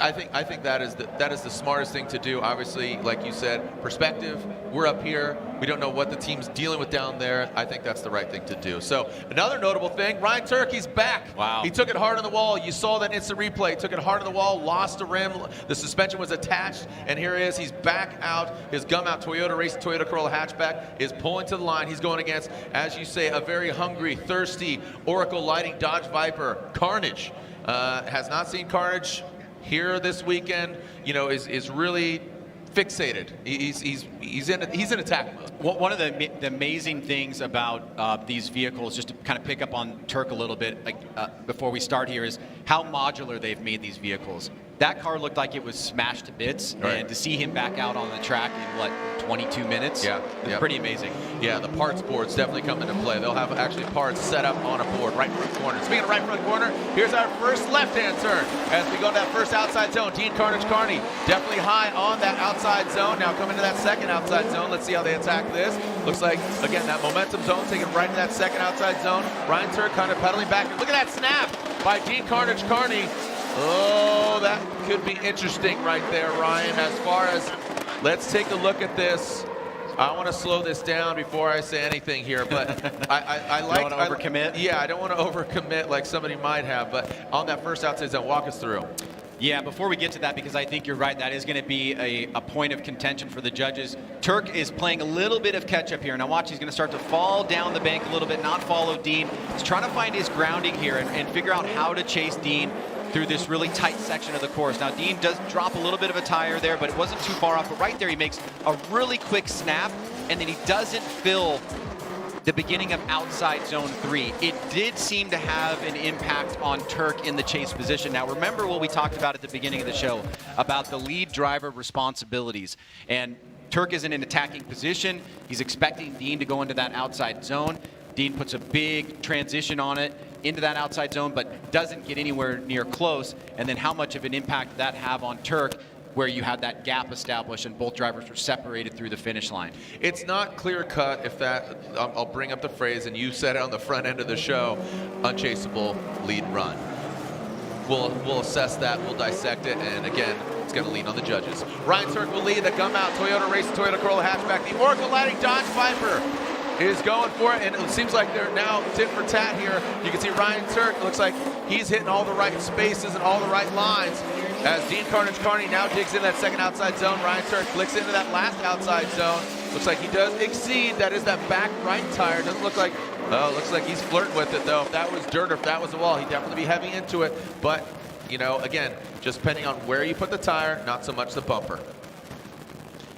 I think that is the smartest thing to do. Obviously, like you said, perspective. We're up here. We don't know what the team's dealing with down there. I think that's the right thing to do. So another notable thing, Ryan Turkey's back. Wow. He took it hard on the wall. You saw that instant replay. Took it hard on the wall, lost the rim. The suspension was attached, and here he is. He's back out. His gum out Toyota race, Toyota Corolla hatchback is pulling to the line. He's going against, as you say, a very hungry, thirsty Oracle Lighting Dodge Viper. Carnage has not seen Carnage here this weekend, you know, is really fixated. He's in attack mode. One of the amazing things about these vehicles, just to kind of pick up on Turk a little bit, like before we start here, is how modular they've made these vehicles. That car looked like it was smashed to bits, right. And to see him back out on the track in, what, 22 minutes? Yeah. Pretty amazing. Yeah, the parts boards definitely come into play. They'll have actually parts set up on a board, right front corner. Speaking of right front corner, here's our first left-hand turn as we go to that first outside zone. Dean Carnage Carney definitely high on that outside zone. Now coming to that second outside zone. Let's see how they attack this. Looks like, again, that momentum zone taking right to that second outside zone. Ryan Turk kind of pedaling back. Look at that snap by Dean Carnage Carney. Oh, that could be interesting right there, Ryan. As far as, let's take a look at this. I want to slow this down before I say anything here, but I like. Don't want to overcommit? Yeah, I don't want to overcommit like somebody might have, but on that first outside zone, walk us through. Yeah, before we get to that, because I think you're right, that is going to be a point of contention for the judges. Turk is playing a little bit of catch-up here. Now watch, he's going to start to fall down the bank a little bit, not follow Dean. He's trying to find his grounding here and figure out how to chase Dean through this really tight section of the course. Now Dean does drop a little bit of a tire there, but it wasn't too far off. But right there he makes a really quick snap, and then he doesn't fill the beginning of outside zone 3. It did seem to have an impact on Turk in the chase position. Now remember what we talked about at the beginning of the show about the lead driver responsibilities. And Turk is in an attacking position. He's expecting Dean to go into that outside zone. Dean puts a big transition on it into that outside zone, but doesn't get anywhere near close. And then how much of an impact did that have on Turk, where you had that gap established and both drivers were separated through the finish line? It's not clear cut if that, I'll bring up the phrase, and you said it on the front end of the show, unchaseable lead run. We'll assess that, we'll dissect it, and again, it's going to lean on the judges. Ryan Turk will lead the gum out Toyota race, Toyota Corolla hatchback. The Oracle Lighting Dodge Viper is going for it, and it seems like they're now tit for tat here. You can see Ryan Turk, it looks like he's hitting all the right spaces and all the right lines. As Dean Carnage Carney now digs into that second outside zone, Ryan Turk flicks into that last outside zone. Looks like he does exceed. That is that back right tire. Doesn't look like, oh, looks like he's flirting with it though. If that was dirt or if that was the wall, he'd definitely be heavy into it. But, you know, again, just depending on where you put the tire, not so much the bumper.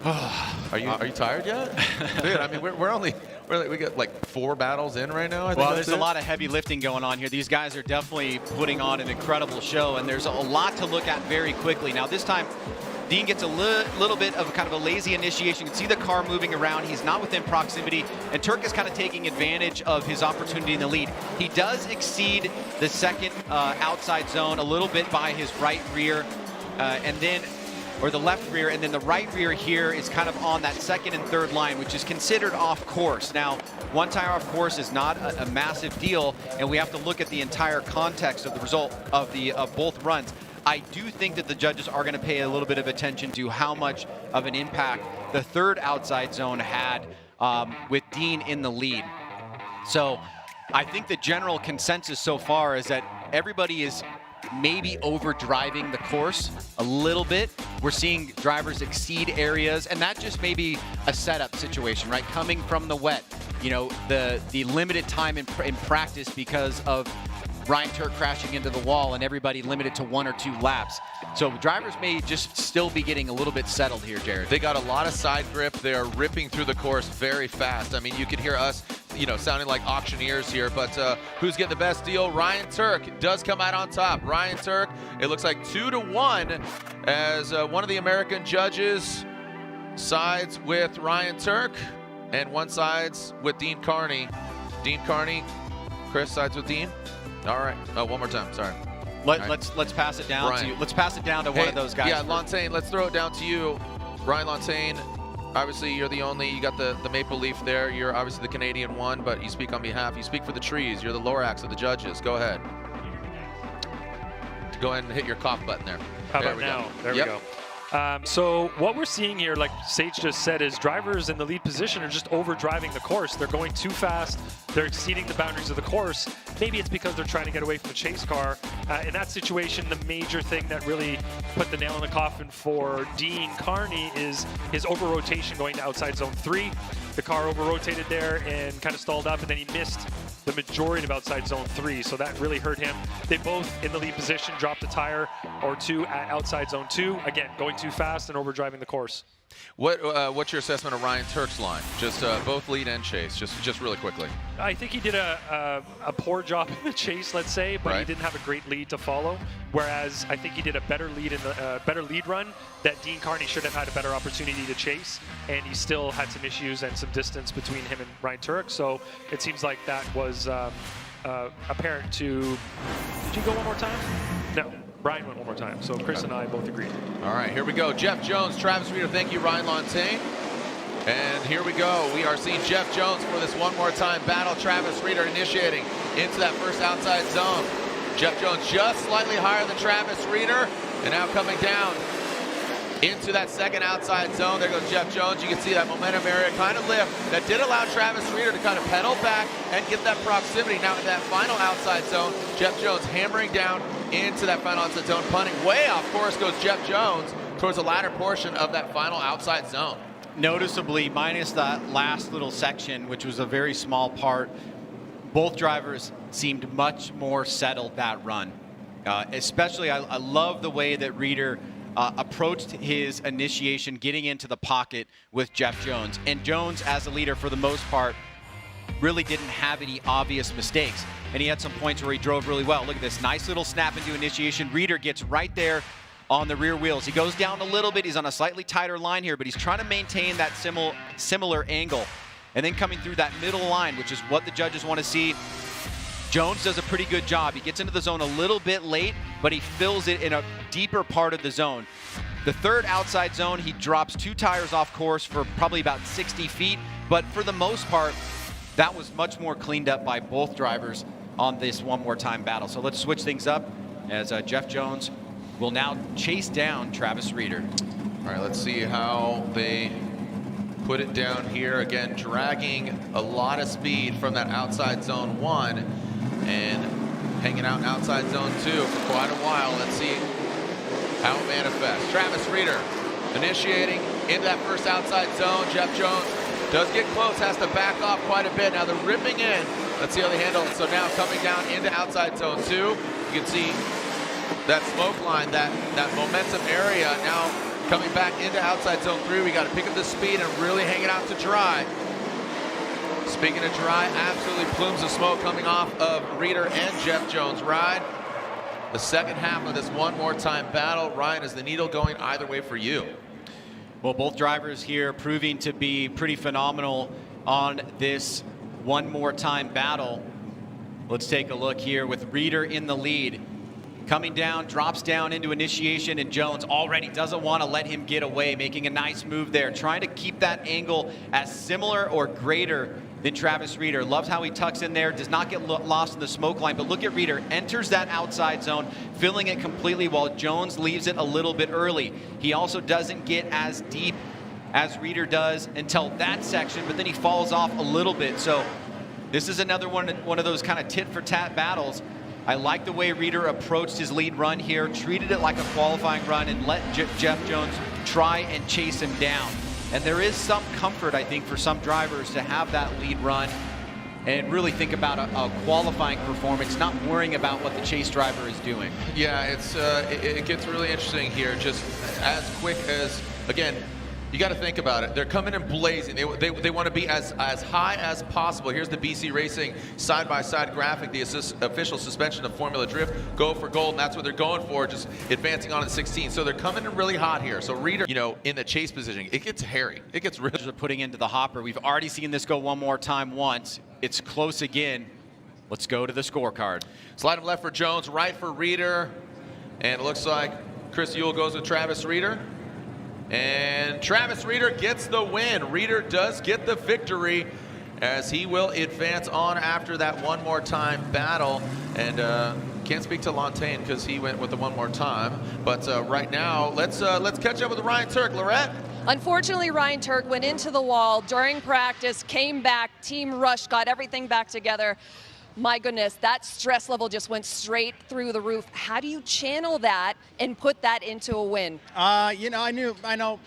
Are you tired yet? Dude, I mean, we're only We got like 4 battles in right now, I think. Well, that's there's it. a lot of heavy lifting going on here. These guys are definitely putting on an incredible show, and there's a lot to look at very quickly. Now, this time, Dean gets a little bit of kind of a lazy initiation. You can see the car moving around. He's not within proximity, and Turk is kind of taking advantage of his opportunity in the lead. He does exceed the second outside zone a little bit by his right rear, or the left rear, and then the right rear here is kind of on that second and third line, which is considered off course. Now, 1 tire off course is not a massive deal, and we have to look at the entire context of the result of both runs. I do think that the judges are going to pay a little bit of attention to how much of an impact the third outside zone had with Dean in the lead. So I think the general consensus so far is that everybody is maybe over driving the course a little bit. We're seeing drivers exceed areas, and that just may be a setup situation, right? Coming from the wet, you know, the limited time in practice because of Ryan Turk crashing into the wall and everybody limited to 1 or 2 laps. So drivers may just still be getting a little bit settled here, Jared. They got a lot of side grip. They're ripping through the course very fast. I mean, you could hear us, you know, sounding like auctioneers here, but who's getting the best deal? Ryan Turk does come out on top. Ryan Turk, it looks like 2-1 as one of the American judges sides with Ryan Turk and one sides with Dean Carney. Dean Carney, Chris sides with Dean. All right. Oh, one more time. Sorry. Let's pass it down to you. Let's pass it down to one of those guys. Yeah, Lontaine. Let's throw it down to you, Ryan Lontaine. Obviously, you're the only. You got the maple leaf there. You're obviously the Canadian one, but you speak on behalf. You speak for the trees. You're the Lorax of the judges. Go ahead. Go ahead and hit your cough button there. How about now? There we go. So what we're seeing here, like Sage just said, is drivers in the lead position are just over driving the course. They're going too fast. They're exceeding the boundaries of the course. Maybe it's because they're trying to get away from the chase car. In that situation, the major thing that really put the nail in the coffin for Dean Carney is his over-rotation going to outside zone 3. The car over-rotated there and kind of stalled up, and then he missed the majority of outside zone 3, so that really hurt him. They both, in the lead position, dropped a tire or 2 at outside zone 2. Again, going too fast and over-driving the course. What's your assessment of Ryan Turk's line? Just both lead and chase, just really quickly. I think he did a poor job in the chase, let's say, but he didn't have a great lead to follow. Whereas I think he did a better lead in the better lead run that Dean Carney should have had a better opportunity to chase, and he still had some issues and some distance between him and Ryan Turk. So it seems like that was apparent to. Did you go one more time? No. Brian went one more time, so Chris and I both agreed. All right, here we go. Jeff Jones, Travis Reeder, thank you, Ryan Lontaine. And here we go. We are seeing Jeff Jones for this one more time battle. Travis Reeder initiating into that first outside zone. Jeff Jones just slightly higher than Travis Reeder, and now coming down into that second outside zone. There goes Jeff Jones. You can see that momentum area kind of lift. That did allow Travis Reeder to kind of pedal back and get that proximity. Now in that final outside zone, Jeff Jones hammering down into that final outside zone, punting way off course goes Jeff Jones towards the latter portion of that final outside zone. Noticeably, minus that last little section, which was a very small part, both drivers seemed much more settled that run. Especially, I love the way that Reeder approached his initiation, getting into the pocket with Jeff Jones. And Jones, as a leader, for the most part, really didn't have any obvious mistakes. And he had some points where he drove really well. Look at this nice little snap into initiation. Reeder gets right there on the rear wheels. He goes down a little bit. He's on a slightly tighter line here, but he's trying to maintain that similar angle. And then coming through that middle line, which is what the judges want to see, Jones does a pretty good job. He gets into the zone a little bit late, but he fills it in a deeper part of the zone. The third outside zone, he drops 2 tires off course for probably about 60 feet, but for the most part, that was much more cleaned up by both drivers on this one more time battle. So let's switch things up as Jeff Jones will now chase down Travis Reeder. All right, let's see how they put it down here. Again, dragging a lot of speed from that outside zone 1 and hanging out in outside zone 2 for quite a while. Let's see how it manifests. Travis Reeder initiating into that first outside zone. Jeff Jones does get close, has to back off quite a bit. Now they're ripping in. Let's see how they handle it. So now coming down into outside zone 2, you can see that smoke line, that momentum area. Now coming back into outside zone 3, we got to pick up the speed and really hang it out to dry. Speaking of dry, absolutely plumes of smoke coming off of Reeder and Jeff Jones' ride. The second half of this one more time battle. Ryan, is the needle going either way for you? Well, both drivers here proving to be pretty phenomenal on this one more time battle. Let's take a look here with Reeder in the lead. Coming down, drops down into initiation, and Jones already doesn't want to let him get away, making a nice move there, trying to keep that angle as similar or greater than Travis Reeder. Loves how he tucks in there, does not get lost in the smoke line, but look at Reeder, enters that outside zone, filling it completely while Jones leaves it a little bit early. He also doesn't get as deep as Reeder does until that section, but then he falls off a little bit. So this is another one of those kind of tit-for-tat battles. I like the way Reeder approached his lead run here, treated it like a qualifying run, and let Jeff Jones try and chase him down. And there is some comfort, I think, for some drivers to have that lead run and really think about a qualifying performance, not worrying about what the chase driver is doing. Yeah, it gets really interesting here. Just as quick as, again, you got to think about it. They're coming in blazing. They want to be as high as possible. Here's the BC Racing side-by-side graphic, the official suspension of Formula Drift. Go for gold, and that's what they're going for, just advancing on at 16. So they're coming in really hot here. So Reeder, you know, in the chase position, it gets hairy. It gets really... Putting into the hopper. We've already seen this go one more time once. It's close again. Let's go to the scorecard. Slide him left for Jones, right for Reeder. And it looks like Chris Ewell goes with Travis Reeder. And Travis Reeder gets the win. Reeder does get the victory as he will advance on after that one more time battle. And can't speak to Lantain because he went with the one more time. But right now, let's catch up with Ryan Turk. Lorette? Unfortunately, Ryan Turk went into the wall during practice, came back, team rushed, got everything back together. My goodness, that stress level just went straight through the roof. How do you channel that and put that into a win? You know,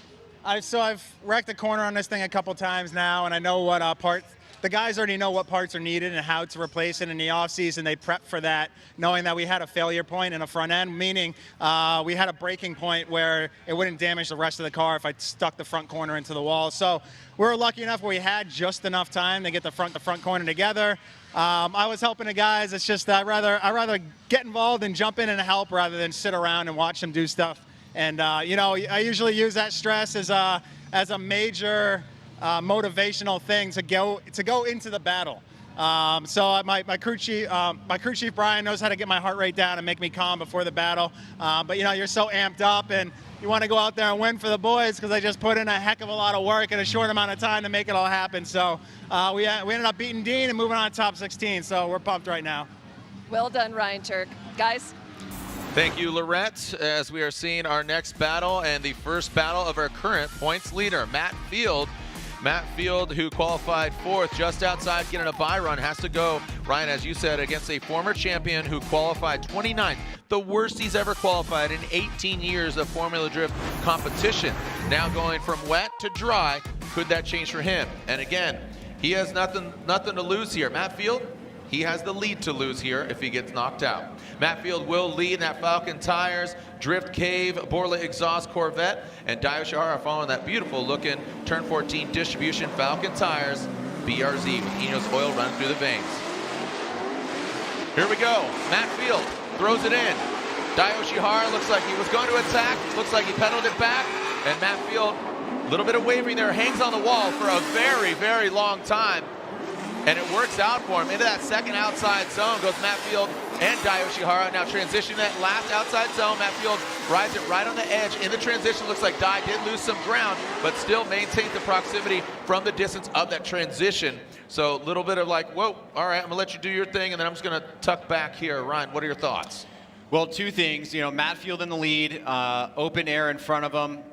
I've wrecked the corner on this thing a couple times now, and I know what parts. The guys already know what parts are needed and how to replace it in the offseason. They prep for that, knowing that we had a failure point in the front end, meaning we had a breaking point where it wouldn't damage the rest of the car if I stuck the front corner into the wall. So we were lucky enough where we had just enough time to get the front corner together. I was helping the guys. It's just I'd rather get involved and jump in and help rather than sit around and watch them do stuff. And you know, I usually use that stress as a major motivational thing to go into the battle. So my crew chief Brian knows how to get my heart rate down and make me calm before the battle. But you know, you're so amped up and you want to go out there and win for the boys because I just put in a heck of a lot of work in a short amount of time to make it all happen. So we ended up beating Dean and moving on to top 16. So we're pumped right now. Well done, Ryan Turk. Guys? Thank you, Lorette, as we are seeing our next battle and the first battle of our current points leader, Matt Field. Matt Field, who qualified fourth, just outside getting a bye run, has to go, Ryan, as you said, against a former champion who qualified 29th, the worst he's ever qualified in 18 years of Formula Drift competition. Now going from wet to dry, could that change for him? And again, he has nothing to lose here. Matt Field, he has the lead to lose here if he gets knocked out. Matt Field will lead in that Falcon Tires, Drift Cave, Borla Exhaust Corvette, and Dio Shihara following that beautiful looking Turn 14 Distribution Falcon Tires, BRZ with Enos oil running through the veins. Here we go. Matt Field throws it in. Dio Shihara looks like he was going to attack, looks like he pedaled it back, and Matt Field, a little bit of wavering there, hangs on the wall for a very, very long time. And it works out for him. Into that second outside zone goes Matt Field and Dio Shihara. Now transitioning that last outside zone. Matt Field rides it right on the edge. In the transition, looks like Dio did lose some ground, but still maintained the proximity from the distance of that transition. So a little bit of like, whoa, all right, I'm gonna let you do your thing, and then I'm just gonna tuck back here. Ryan, what are your thoughts? Well, two things. You know, Matt Field in the lead, open air in front of him.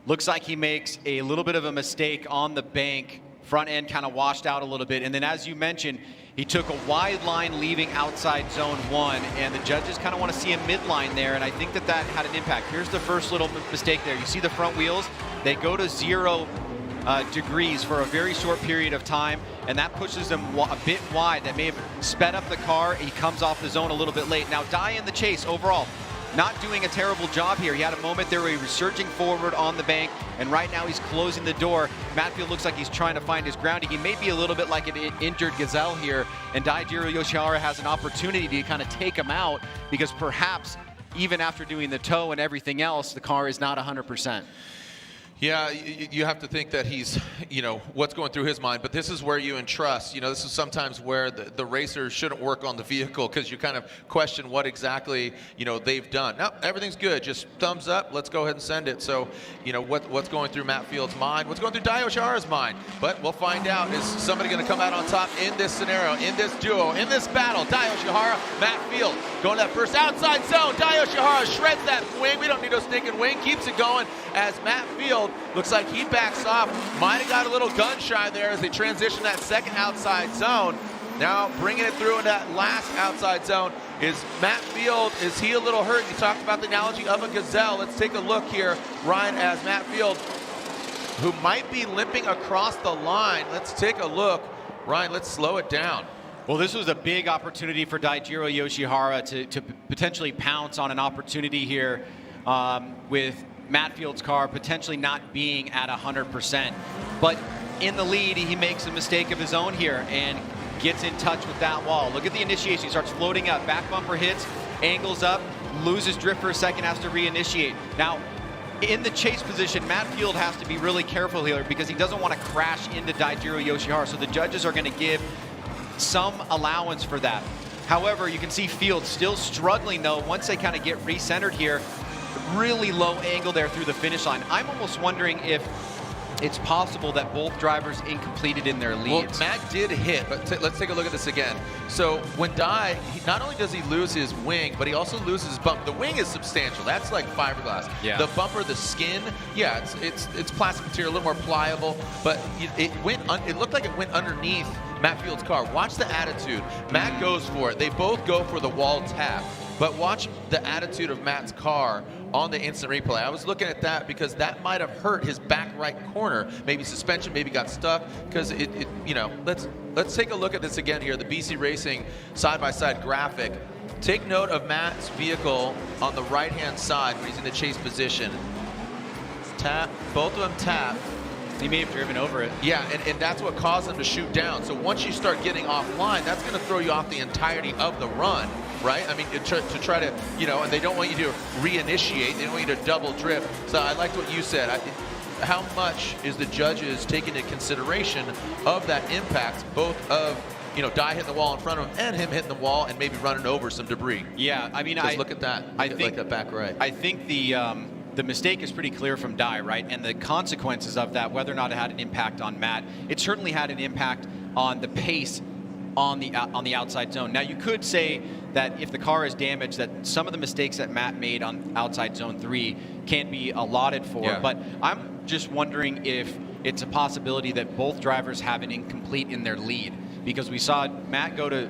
Looks like he makes a little bit of a mistake on the bank. Front end kind of washed out a little bit. And then as you mentioned, he took a wide line leaving outside zone 1, and the judges kind of want to see a midline there, and I think that had an impact. Here's the first little mistake there. You see the front wheels? They go to 0 degrees for a very short period of time, and that pushes him a bit wide. That may have sped up the car. He comes off the zone a little bit late. Now, Dio in the chase overall, not doing a terrible job here. He had a moment there where he was surging forward on the bank, and right now he's closing the door. Matt Field looks like he's trying to find his grounding. He may be a little bit like an injured gazelle here, and Daijiro Yoshihara has an opportunity to kind of take him out, because perhaps even after doing the tow and everything else, the car is not 100%. Yeah, you have to think that he's, what's going through his mind, but this is where you entrust. This is sometimes where the racers shouldn't work on the vehicle, because you kind of question what exactly, they've done. No, everything's good. Just thumbs up. Let's go ahead and send it. So, what's going through Matt Field's mind, what's going through Dai Yoshihara's mind. But we'll find out. Is somebody going to come out on top in this scenario, in this duo, in this battle? Dai Yoshihara, Matt Field going to that first outside zone. Dai Yoshihara shreds that wing. We don't need no stinking wing. Keeps it going as Matt Field looks like he backs off. Might have got a little gun shy there as they transition that second outside zone. Now bringing it through in that last outside zone is Matt Field. Is he a little hurt? You talked about the analogy of a gazelle. Let's take a look here, Ryan, as Matt Field, who might be limping across the line. Let's take a look. Ryan, let's slow it down. Well, this was a big opportunity for Daijiro Yoshihara to potentially pounce on an opportunity here with Matt Field's car potentially not being at 100%. But in the lead, he makes a mistake of his own here and gets in touch with that wall. Look at the initiation. He starts floating up. Back bumper hits, angles up, loses drift for a second, has to reinitiate. Now, in the chase position, Matt Field has to be really careful here because he doesn't want to crash into Daijiro Yoshihara. So the judges are going to give some allowance for that. However, you can see Field still struggling, though, once they kind of get recentered here. Really low angle there through the finish line. I'm almost wondering if it's possible that both drivers incompleted in their leads. Well, Matt did hit, but let's take a look at this again. So when Dai, not only does he lose his wing, but he also loses his bump. The wing is substantial. That's like fiberglass. Yeah. The bumper, the skin, yeah, it's plastic material, a little more pliable, but it looked like it went underneath Matt Field's car. Watch the attitude. Matt goes for it. They both go for the wall tap. But watch the attitude of Matt's car on the instant replay. I was looking at that because that might have hurt his back right corner. Maybe suspension, maybe got stuck. Because let's take a look at this again here. The BC Racing side-by-side graphic. Take note of Matt's vehicle on the right-hand side where he's in the chase position. Tap, both of them tap. He may have driven over it. Yeah, and that's what caused him to shoot down. So once you start getting offline, that's going to throw you off the entirety of the run, right? I mean, to try to, and they don't want you to reinitiate. They don't want you to double drift. So I liked what you said. How much is the judges taking into consideration of that impact, both of, Dai hitting the wall in front of him and him hitting the wall and maybe running over some debris? Yeah, I mean, look at that. I think like that back right. I think the mistake is pretty clear from Dai, right? And the consequences of that, whether or not it had an impact on Matt, it certainly had an impact on the pace on the outside zone. Now, you could say that if the car is damaged, that some of the mistakes that Matt made on outside zone 3 can be allotted for. Yeah. But I'm just wondering if it's a possibility that both drivers have an incomplete in their lead, because we saw Matt go to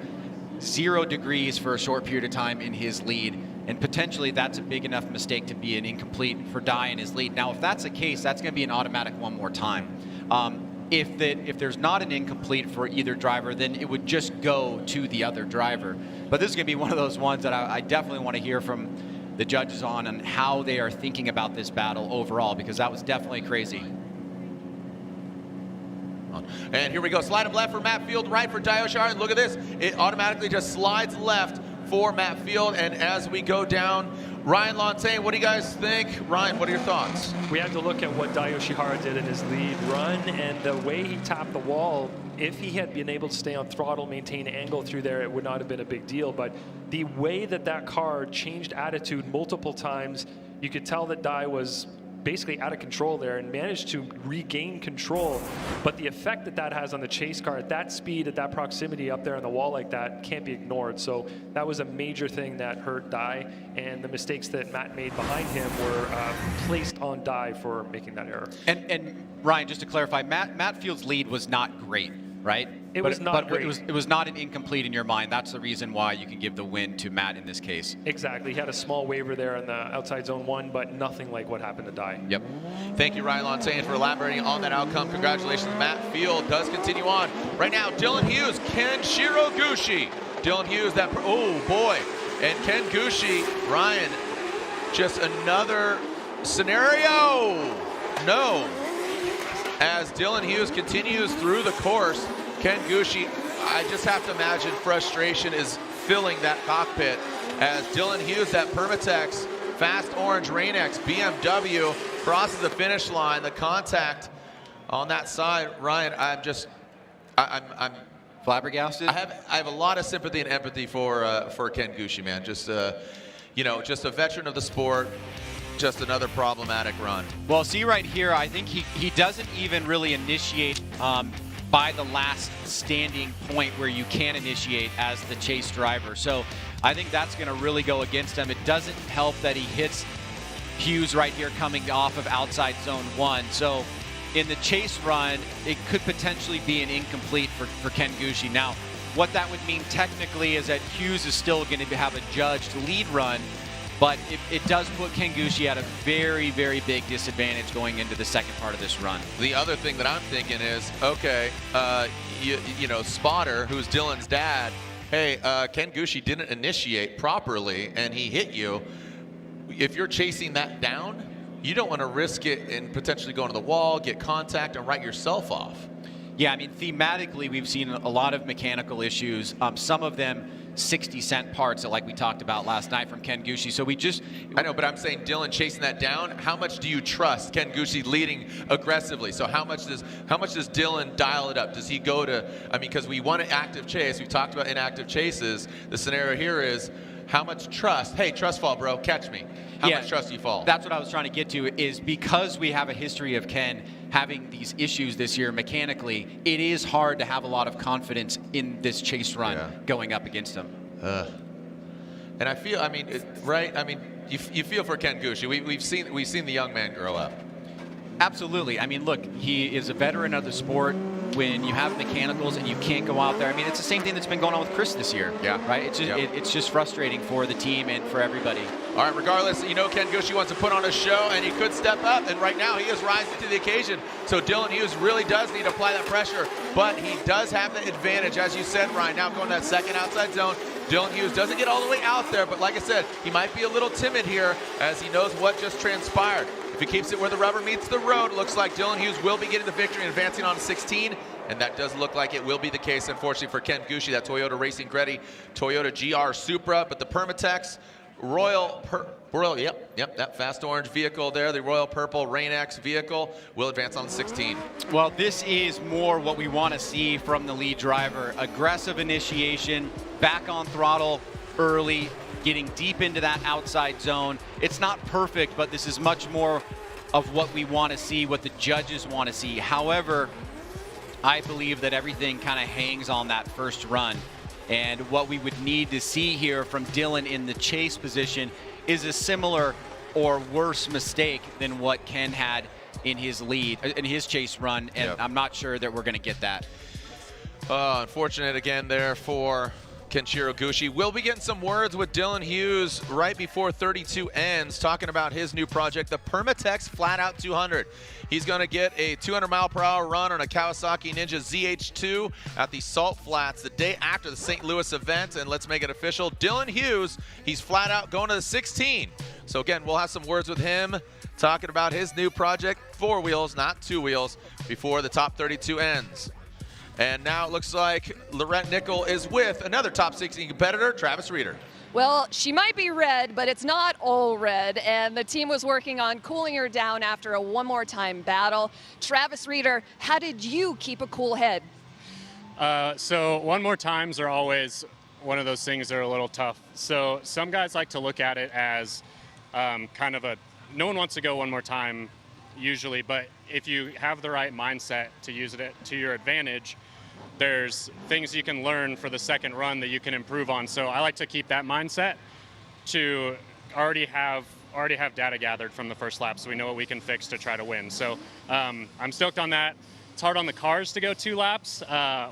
0 degrees for a short period of time in his lead. And potentially that's a big enough mistake to be an incomplete for Dai in his lead. Now, if that's the case, that's going to be an automatic one more time. If there's not an incomplete for either driver, then it would just go to the other driver. But this is going to be one of those ones that I definitely want to hear from the judges on and how they are thinking about this battle overall, because that was definitely crazy. And here we go. Slide him left for Matt Field, right for Dai Yoshihara. And look at this. It automatically just slides left for Matt Field. And as we go down, Ryan Lontaine, what do you guys think? Ryan, what are your thoughts? We had to look at what Dai Yoshihara did in his lead run, and the way he tapped the wall. If he had been able to stay on throttle, maintain angle through there, it would not have been a big deal. But the way that car changed attitude multiple times, you could tell that Dai was basically out of control there and managed to regain control. But the effect that has on the chase car at that speed, at that proximity up there on the wall like that, can't be ignored. So that was a major thing that hurt Dai, and the mistakes that Matt made behind him were placed on Dai for making that error. And Ryan, just to clarify, Matt Field's lead was not great, right? It was not great. It was not an incomplete in your mind. That's the reason why you can give the win to Matt in this case. Exactly. He had a small waiver there in the outside zone 1, but nothing like what happened to Dai. Yep. Thank you, Ryan Lontaine, for elaborating on that outcome. Congratulations. Matt Field does continue on. Right now, Dylan Hughes, Ken Shiroguchi. Dylan Hughes, oh boy. And Ken Gucci, Ryan, just another scenario. No. As Dylan Hughes continues through the course, Ken Gucci, I just have to imagine frustration is filling that cockpit as Dylan Hughes, that Permatex Fast Orange Rain-X BMW, crosses the finish line. The contact on that side, Ryan, I'm flabbergasted. I have a lot of sympathy and empathy for Ken Gucci, man. Just just a veteran of the sport. Just another problematic run. Well, see right here, I think he doesn't even really initiate by the last standing point where you can initiate as the chase driver. So I think that's going to really go against him. It doesn't help that he hits Hughes right here coming off of outside zone 1. So in the chase run, it could potentially be an incomplete for Ken Gucci. Now, what that would mean technically is that Hughes is still going to have a judged lead run, but it does put Ken Gucci at a very, very big disadvantage going into the second part of this run. The other thing that I'm thinking is, okay, Spotter, who's Dylan's dad, hey, Ken Gucci didn't initiate properly and he hit you. If you're chasing that down, you don't want to risk it and potentially go into the wall, get contact, and write yourself off. Yeah, I mean, thematically, we've seen a lot of mechanical issues. Some of them 60-cent parts, like we talked about last night from Ken Gucci. So I know, but I'm saying Dylan chasing that down. How much do you trust Ken Gucci leading aggressively? So how much does Dylan dial it up? Does he go to? I mean, because we want an active chase. We've talked about inactive chases. The scenario here is how much trust. Hey, trust fall, bro. Catch me. How much trust do you fall? That's what I was trying to get to. Is because we have a history of Ken having these issues this year mechanically, it is hard to have a lot of confidence in this chase run going up against him. And I feel, I mean, right? I mean, you feel for Ken Gucci. We've seen the young man grow up. Absolutely. I mean, look, he is a veteran of the sport. When you have mechanicals and you can't go out there, I mean, it's the same thing that's been going on with Chris this year. Yeah. Right? It's just frustrating for the team and for everybody. All right, regardless, Ken Gucci wants to put on a show, and he could step up, and right now he is rising to the occasion. So Dylan Hughes really does need to apply that pressure, but he does have the advantage, as you said, Ryan. Now going to that second outside zone. Dylan Hughes doesn't get all the way out there, but like I said, he might be a little timid here as he knows what just transpired. If he keeps it where the rubber meets the road, looks like Dylan Hughes will be getting the victory and advancing on 16. And that does look like it will be the case, unfortunately, for Ken Gucci, that Toyota Racing Greddy, Toyota GR Supra. But the Permatex that fast orange vehicle there, the Royal Purple Rain-X vehicle, will advance on 16. Well, this is more what we want to see from the lead driver. Aggressive initiation, back on throttle early, getting deep into that outside zone. It's not perfect, but this is much more of what we want to see, what the judges want to see. However, I believe that everything kind of hangs on that first run. And what we would need to see here from Dylan in the chase position is a similar or worse mistake than what Ken had in his chase run. And I'm not sure that we're going to get that. Unfortunate again there for Kenshiro Gucci. We'll be getting some words with Dylan Hughes right before 32 ends, talking about his new project, the Permatex Flat Out 200. He's going to get a 200-mile-per-hour run on a Kawasaki Ninja ZH2 at the Salt Flats the day after the St. Louis event. And let's make it official. Dylan Hughes, he's flat out going to the 16. So again, we'll have some words with him talking about his new project, 4 wheels, not 2 wheels, before the top 32 ends. And now it looks like Lorette Nickel is with another top 16 competitor, Travis Reeder. Well, she might be red, but it's not all red, and the team was working on cooling her down after a one-more-time battle. Travis Reeder, how did you keep a cool head? So one-more-times are always one of those things that are a little tough. So some guys like to look at it as kind of no one wants to go one more time usually, but if you have the right mindset to use it to your advantage, there's things you can learn for the second run that you can improve on. So I like to keep that mindset to already have data gathered from the first lap so we know what we can fix to try to win. So I'm stoked on that. It's hard on the cars to go 2 laps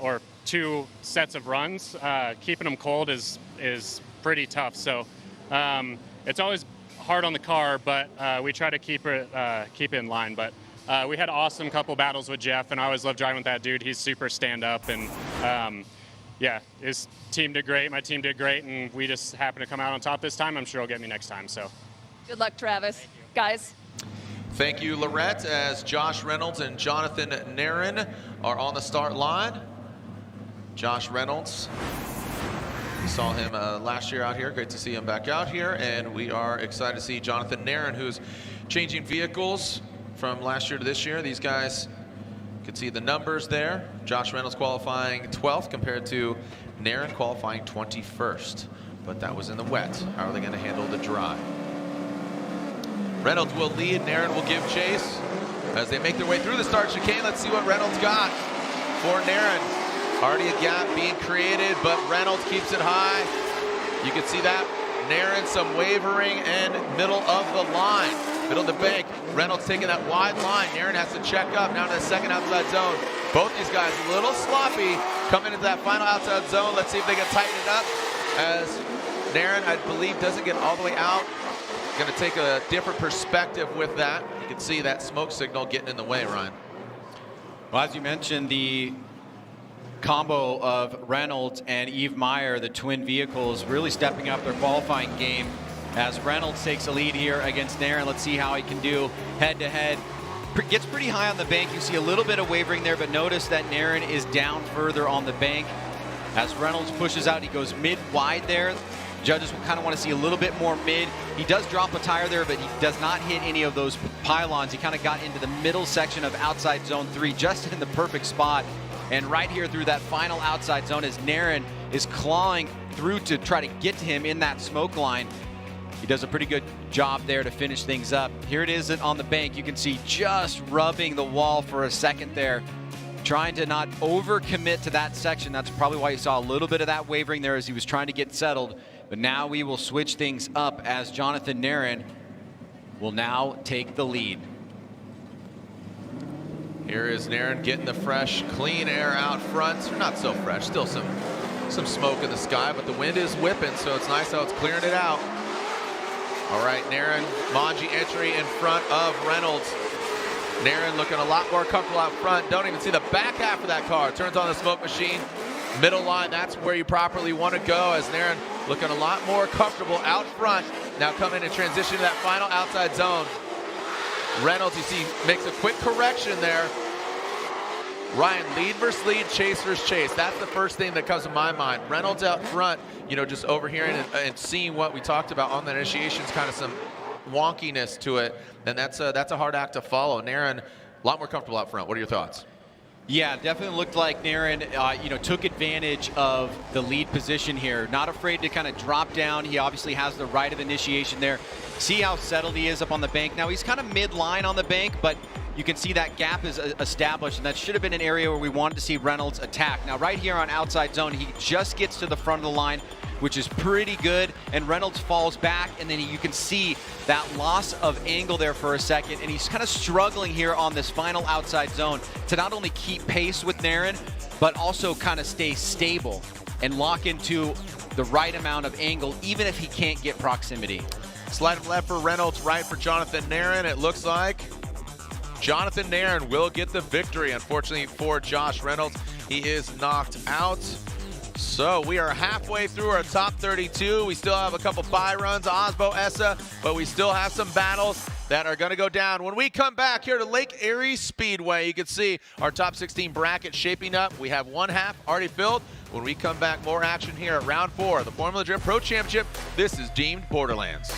or 2 sets of runs. Keeping them cold is pretty tough. So it's always hard on the car, but we try to keep it in line. But we had an awesome couple battles with Jeff, and I always love driving with that dude. He's super stand-up, and yeah, his team did great. My team did great, and we just happened to come out on top this time. I'm sure he'll get me next time. So. Good luck, Travis. Guys. Thank you, Lorette, as Josh Reynolds and Jonathan Nairn are on the start line. Josh Reynolds, we saw him last year out here. Great to see him back out here. And we are excited to see Jonathan Nairn, who's changing vehicles from last year to this year. These guys, you can see the numbers there. Josh Reynolds qualifying 12th compared to Nairn qualifying 21st. But that was in the wet. How are they going to handle the dry? Reynolds will lead, Nairn will give chase as they make their way through the start chicane. Let's see what Reynolds got for Nairn. Already a gap being created, but Reynolds keeps it high. You can see that. Nairn some wavering and middle of the line, middle of the bank. Reynolds taking that wide line. Nairn has to check up down to the second outside zone. Both these guys a little sloppy coming into that final outside zone. Let's see if they can tighten it up as Nairn, I believe, doesn't get all the way out. Going to take a different perspective with that. You can see that smoke signal getting in the way, Ryan. Well, as you mentioned, the combo of Reynolds and Yves Meyer, the twin vehicles, really stepping up their qualifying game as Reynolds takes a lead here against Nairn. Let's see how he can do head-to-head. Gets pretty high on the bank. You see a little bit of wavering there, but notice that Nairn is down further on the bank. As Reynolds pushes out, he goes mid-wide there. Judges will kind of want to see a little bit more mid. He does drop a tire there, but he does not hit any of those pylons. He kind of got into the middle section of outside zone 3, just in the perfect spot. And right here through that final outside zone as Nairn is clawing through to try to get to him in that smoke line. He does a pretty good job there to finish things up. Here it is on the bank. You can see just rubbing the wall for a second there, trying to not overcommit to that section. That's probably why you saw a little bit of that wavering there as he was trying to get settled. But now we will switch things up as Jonathan Nairn will now take the lead. Here is Nairn getting the fresh, clean air out front. Or not so fresh, still some smoke in the sky, but the wind is whipping, so it's nice how it's clearing it out. All right, Nairn, Manji entry in front of Reynolds. Nairn looking a lot more comfortable out front. Don't even see the back half of that car. Turns on the smoke machine. Middle line, that's where you properly want to go, as Nairn looking a lot more comfortable out front. Now coming in transition to that final outside zone. Reynolds, you see, makes a quick correction there. Ryan, lead versus lead, chase versus chase. That's the first thing that comes to my mind. Reynolds out front, you know, just overhearing and seeing what we talked about on the initiation is kind of some wonkiness to it, and that's a hard act to follow. Nairn, a lot more comfortable out front. What are your thoughts? Yeah, definitely looked like Nairn, took advantage of the lead position here. Not afraid to kind of drop down. He obviously has the right of initiation there. See how settled he is up on the bank. Now he's kind of mid-line on the bank, but you can see that gap is established, and that should have been an area where we wanted to see Reynolds attack. Now right here on outside zone, he just gets to the front of the line, which is pretty good, and Reynolds falls back, and then you can see that loss of angle there for a second, and he's kind of struggling here on this final outside zone to not only keep pace with Nairn, but also kind of stay stable and lock into the right amount of angle, even if he can't get proximity. Slide him left for Reynolds, right for Jonathan Nairn. It looks like Jonathan Nairn will get the victory. Unfortunately for Josh Reynolds, he is knocked out. So we are halfway through our top 32. We still have a couple bye runs, Osbo, Essa, but we still have some battles that are going to go down. When we come back here to Lake Erie Speedway, you can see our top 16 bracket shaping up. We have one half already filled. When we come back, more action here at round 4 of the Formula Drift Pro Championship. This is deemed Borderlands.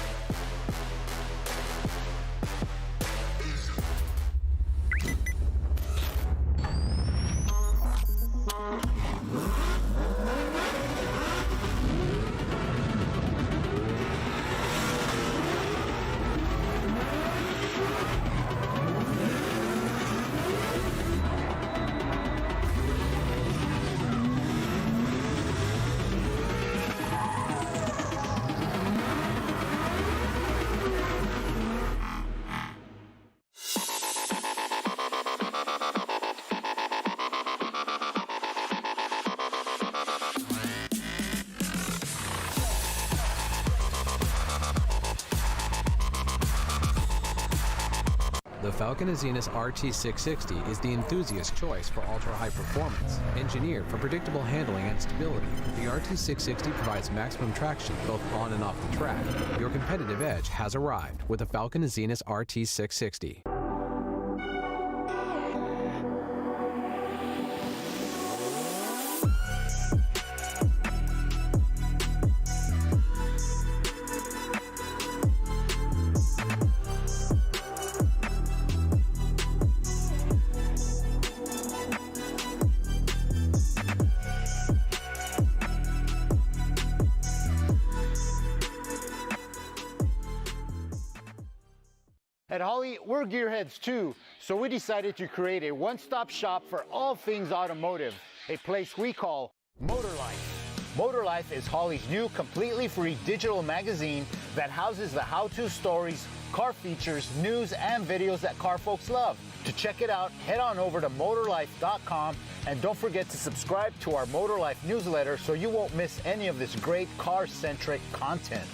Falcon Azenis RT660 is the enthusiast choice for ultra-high performance. Engineered for predictable handling and stability, the RT660 provides maximum traction both on and off the track. Your competitive edge has arrived with the Falcon Azenis RT660. At Holley, we're gearheads too, so we decided to create a one-stop shop for all things automotive, a place we call Motor Life. Motor Life is Holley's new completely free digital magazine that houses the how-to stories, car features, news, and videos that car folks love. To check it out, head on over to motorlife.com and don't forget to subscribe to our Motor Life newsletter so you won't miss any of this great car-centric content.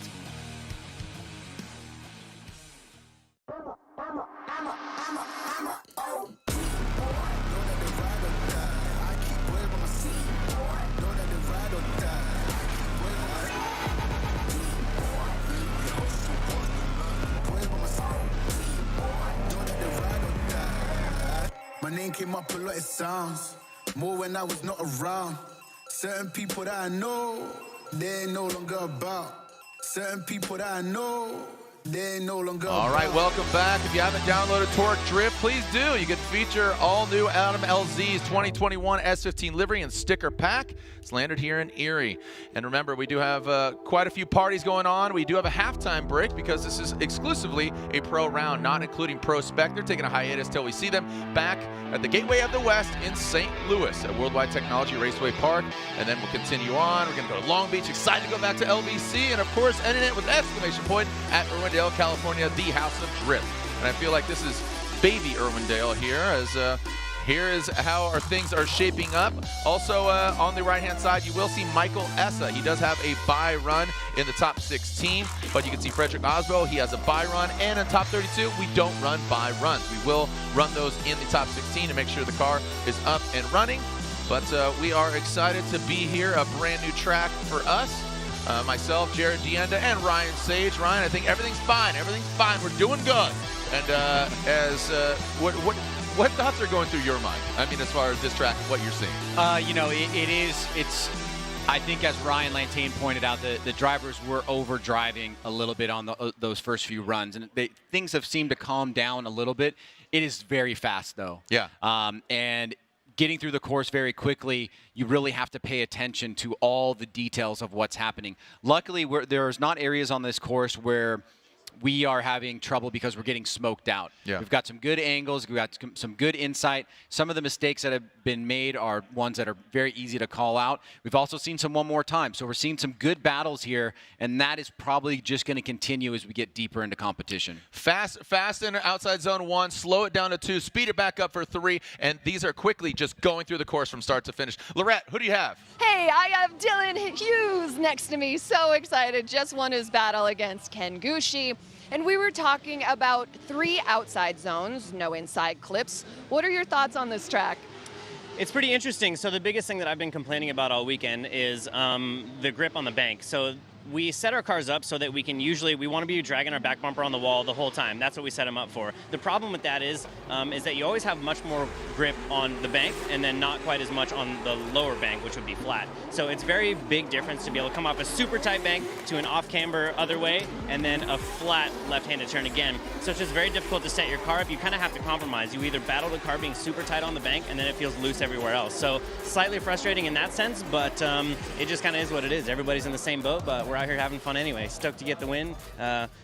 My name came up a lot of sounds, more when I was not around. Certain people that I know, they ain't no longer about. Certain people that I know, they ain't no longer All right, welcome back. If you haven't downloaded Torque Drift, please do. You can feature all new Adam LZ's 2021 S15 livery and sticker pack. It's landed here in Erie. And remember, we do have quite a few parties going on. We do have a halftime break because this is exclusively a pro round, not including Pro Spec. They're taking a hiatus till we see them back at the Gateway of the West in St. Louis at Worldwide Technology Raceway Park. And then we'll continue on. We're going to go to Long Beach. Excited to go back to LBC. And, of course, ending it with exclamation point at Irwindale, California, the House of Drift. And I feel like this is baby Irwindale here, as here is how our things are shaping up. Also, on the right-hand side, you will see Michael Essa. He does have a bye run in the top 16, but you can see Frederick Osbo. He has a bye run, and in top 32, we don't run bye runs. We will run those in the top 16 to make sure the car is up and running. But we are excited to be here, a brand new track for us. Myself, Jared Dienda, and Ryan Sage. Ryan, I think everything's fine. Everything's fine. We're doing good. And what thoughts are going through your mind? I mean, as far as this track, what you're seeing. You know, it's. I think, as Ryan Lantain pointed out, the drivers were over-driving a little bit on those first few runs, and things have seemed to calm down a little bit. It is very fast, though. Yeah. And getting through the course very quickly, you really have to pay attention to all the details of what's happening. Luckily, there's not areas on this course where we are having trouble because we're getting smoked out. Yeah. We've got some good angles. We've got some good insight. Some of the mistakes that have been made are ones that are very easy to call out. We've also seen some one more time. So we're seeing some good battles here, and that is probably just going to continue as we get deeper into competition. Fast in outside zone 1, slow it down to 2, speed it back up for 3, and these are quickly just going through the course from start to finish. Lorette, who do you have? Hey, I have Dylan Hughes next to me. So excited. Just won his battle against Ken Gucci. And we were talking about 3 outside zones, no inside clips. What are your thoughts on this track? It's pretty interesting. So the biggest thing that I've been complaining about all weekend is the grip on the bank. So we set our cars up so that we want to be dragging our back bumper on the wall the whole time. That's what we set them up for. The problem with that is that you always have much more grip on the bank and then not quite as much on the lower bank, which would be flat. So it's very big difference to be able to come off a super tight bank to an off camber other way and then a flat left-handed turn again. So it's just very difficult to set your car up. You kind of have to compromise. You either battle the car being super tight on the bank and then it feels loose everywhere else. So slightly frustrating in that sense, but it just kind of is what it is. Everybody's in the same boat, but we're out here having fun anyway. Stoked to get the win.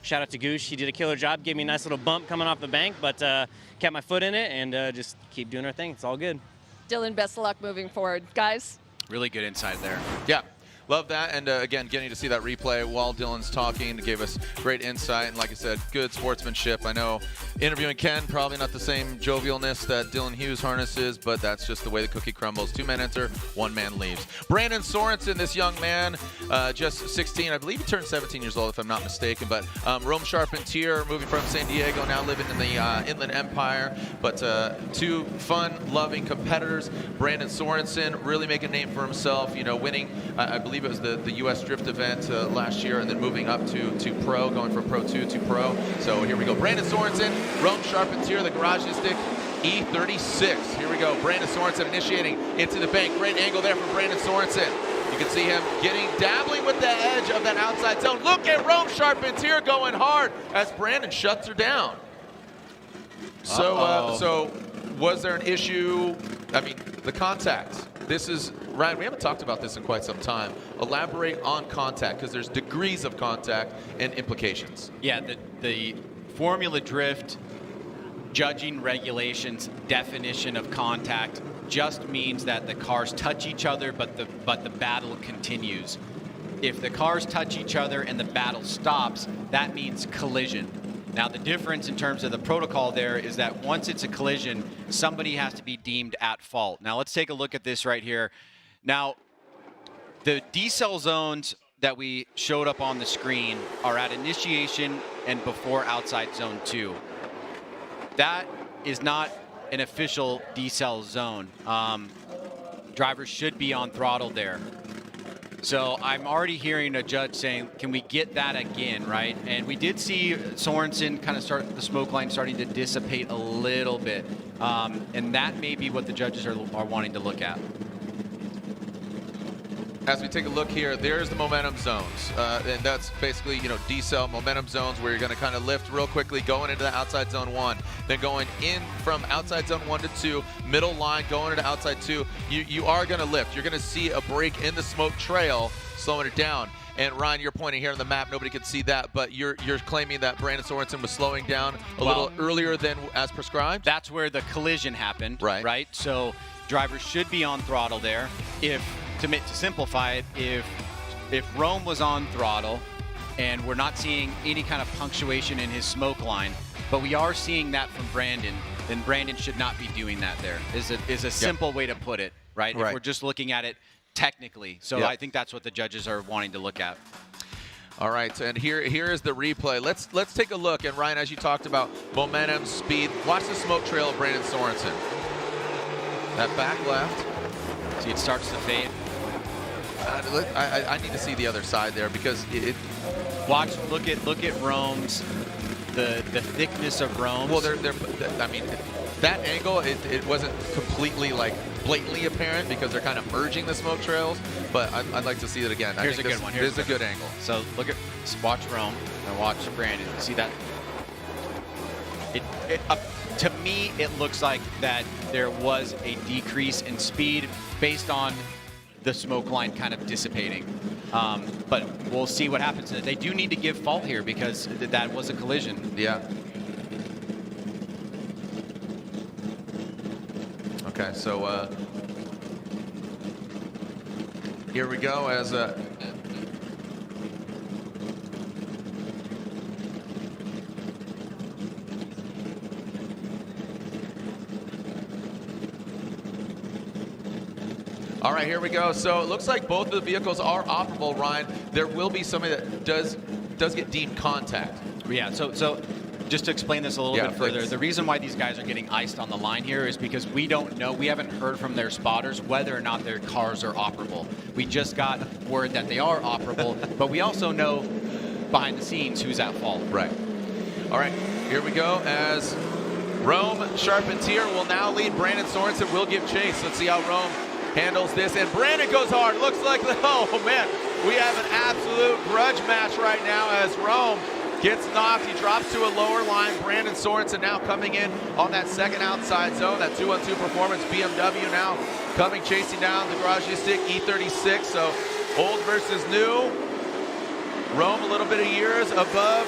Shout out to Goosh. He did a killer job. Gave me a nice little bump coming off the bank, but kept my foot in it and just keep doing our thing. It's all good. Dylan, best of luck moving forward. Guys? Really good inside there. Yeah. love that. And again, getting to see that replay while Dylan's talking gave us great insight. And like I said, good sportsmanship. I know interviewing Ken, probably not the same jovialness that Dylan Hughes harnesses, but that's just the way the cookie crumbles. 2 men enter, 1 man leaves. Brandon Sorensen, this young man, just 16. I believe he turned 17 years old, if I'm not mistaken. But Rome Charpentier, moving from San Diego, now living in the Inland Empire. But 2 fun-loving competitors. Brandon Sorensen really making a name for himself, you know, winning, I believe it was the U.S. Drift event last year, and then moving up to Pro, going from Pro 2 to Pro. So here we go. Brandon Sorensen, Rome Charpentier, the Garagistic E36. Here we go. Brandon Sorensen initiating into the bank. Great angle there from Brandon Sorensen. You can see him dabbling with the edge of that outside zone. Look at Rome Charpentier going hard as Brandon shuts her down. So was there an issue? I mean, the contact. This is, Ryan, we haven't talked about this in quite some time. Elaborate on contact, because there's degrees of contact and implications. Yeah, the Formula Drift judging regulations definition of contact just means that the cars touch each other, but the battle continues. If the cars touch each other and the battle stops, that means collision. Now, the difference in terms of the protocol there is that once it's a collision, somebody has to be deemed at fault. Now, let's take a look at this right here. Now, the decel zones that we showed up on the screen are at initiation and before outside zone 2. That is not an official decel zone. Drivers should be on throttle there. So I'm already hearing a judge saying, can we get that again, right? And we did see Sorensen kind of start the smoke line starting to dissipate a little bit. And that may be what the judges are wanting to look at. As we take a look here, there's the momentum zones. And that's basically, you know, decel momentum zones where you're going to kind of lift real quickly going into the outside zone 1. Then going in from outside zone 1 to 2, middle line going into outside 2. You are going to lift. You're going to see a break in the smoke trail, slowing it down. And Ryan, you're pointing here on the map. Nobody can see that, but you're claiming that Brandon Sorensen was slowing down a little earlier than as prescribed? That's where the collision happened, right? So drivers should be on throttle there. To simplify it, if Rome was on throttle and we're not seeing any kind of punctuation in his smoke line, but we are seeing that from Brandon, then Brandon should not be doing that there, is a simple way to put it, right? If we're just looking at it technically. So I think that's what the judges are wanting to look at. All right, and here is the replay. Let's take a look. And Ryan, as you talked about momentum, speed, watch the smoke trail of Brandon Sorensen. That back left. See, it starts to fade. I need to see the other side there because look at Rome's the thickness of Rome's. Well, I mean, that angle it wasn't completely like blatantly apparent because they're kind of merging the smoke trails. But I'd like to see it again. Here's a good one. Here's a good angle. So watch Rome and watch Brandon. See that? To me, it looks like that there was a decrease in speed based on the smoke line kind of dissipating. But we'll see what happens. They do need to give fault here because that was a collision. Yeah. Okay, so here we go as all right, here we go. So it looks like both of the vehicles are operable, Ryan. There will be somebody that does get deemed contact. Yeah, so just to explain this a little bit further, the reason why these guys are getting iced on the line here is because we don't know, we haven't heard from their spotters whether or not their cars are operable. We just got word that they are operable, but we also know behind the scenes who's at fault. Right. All right, here we go as Rome Charpentier will now lead. Brandon Sorensen will give chase. Let's see how Rome handles this, and Brandon goes hard. Looks like, oh man, we have an absolute grudge match right now as Rome gets knocked. He drops to a lower line. Brandon Sorensen now coming in on that second outside zone. That 2-on-2 performance BMW now coming, chasing down the Garagistic E36. So old versus new. Rome a little bit of years above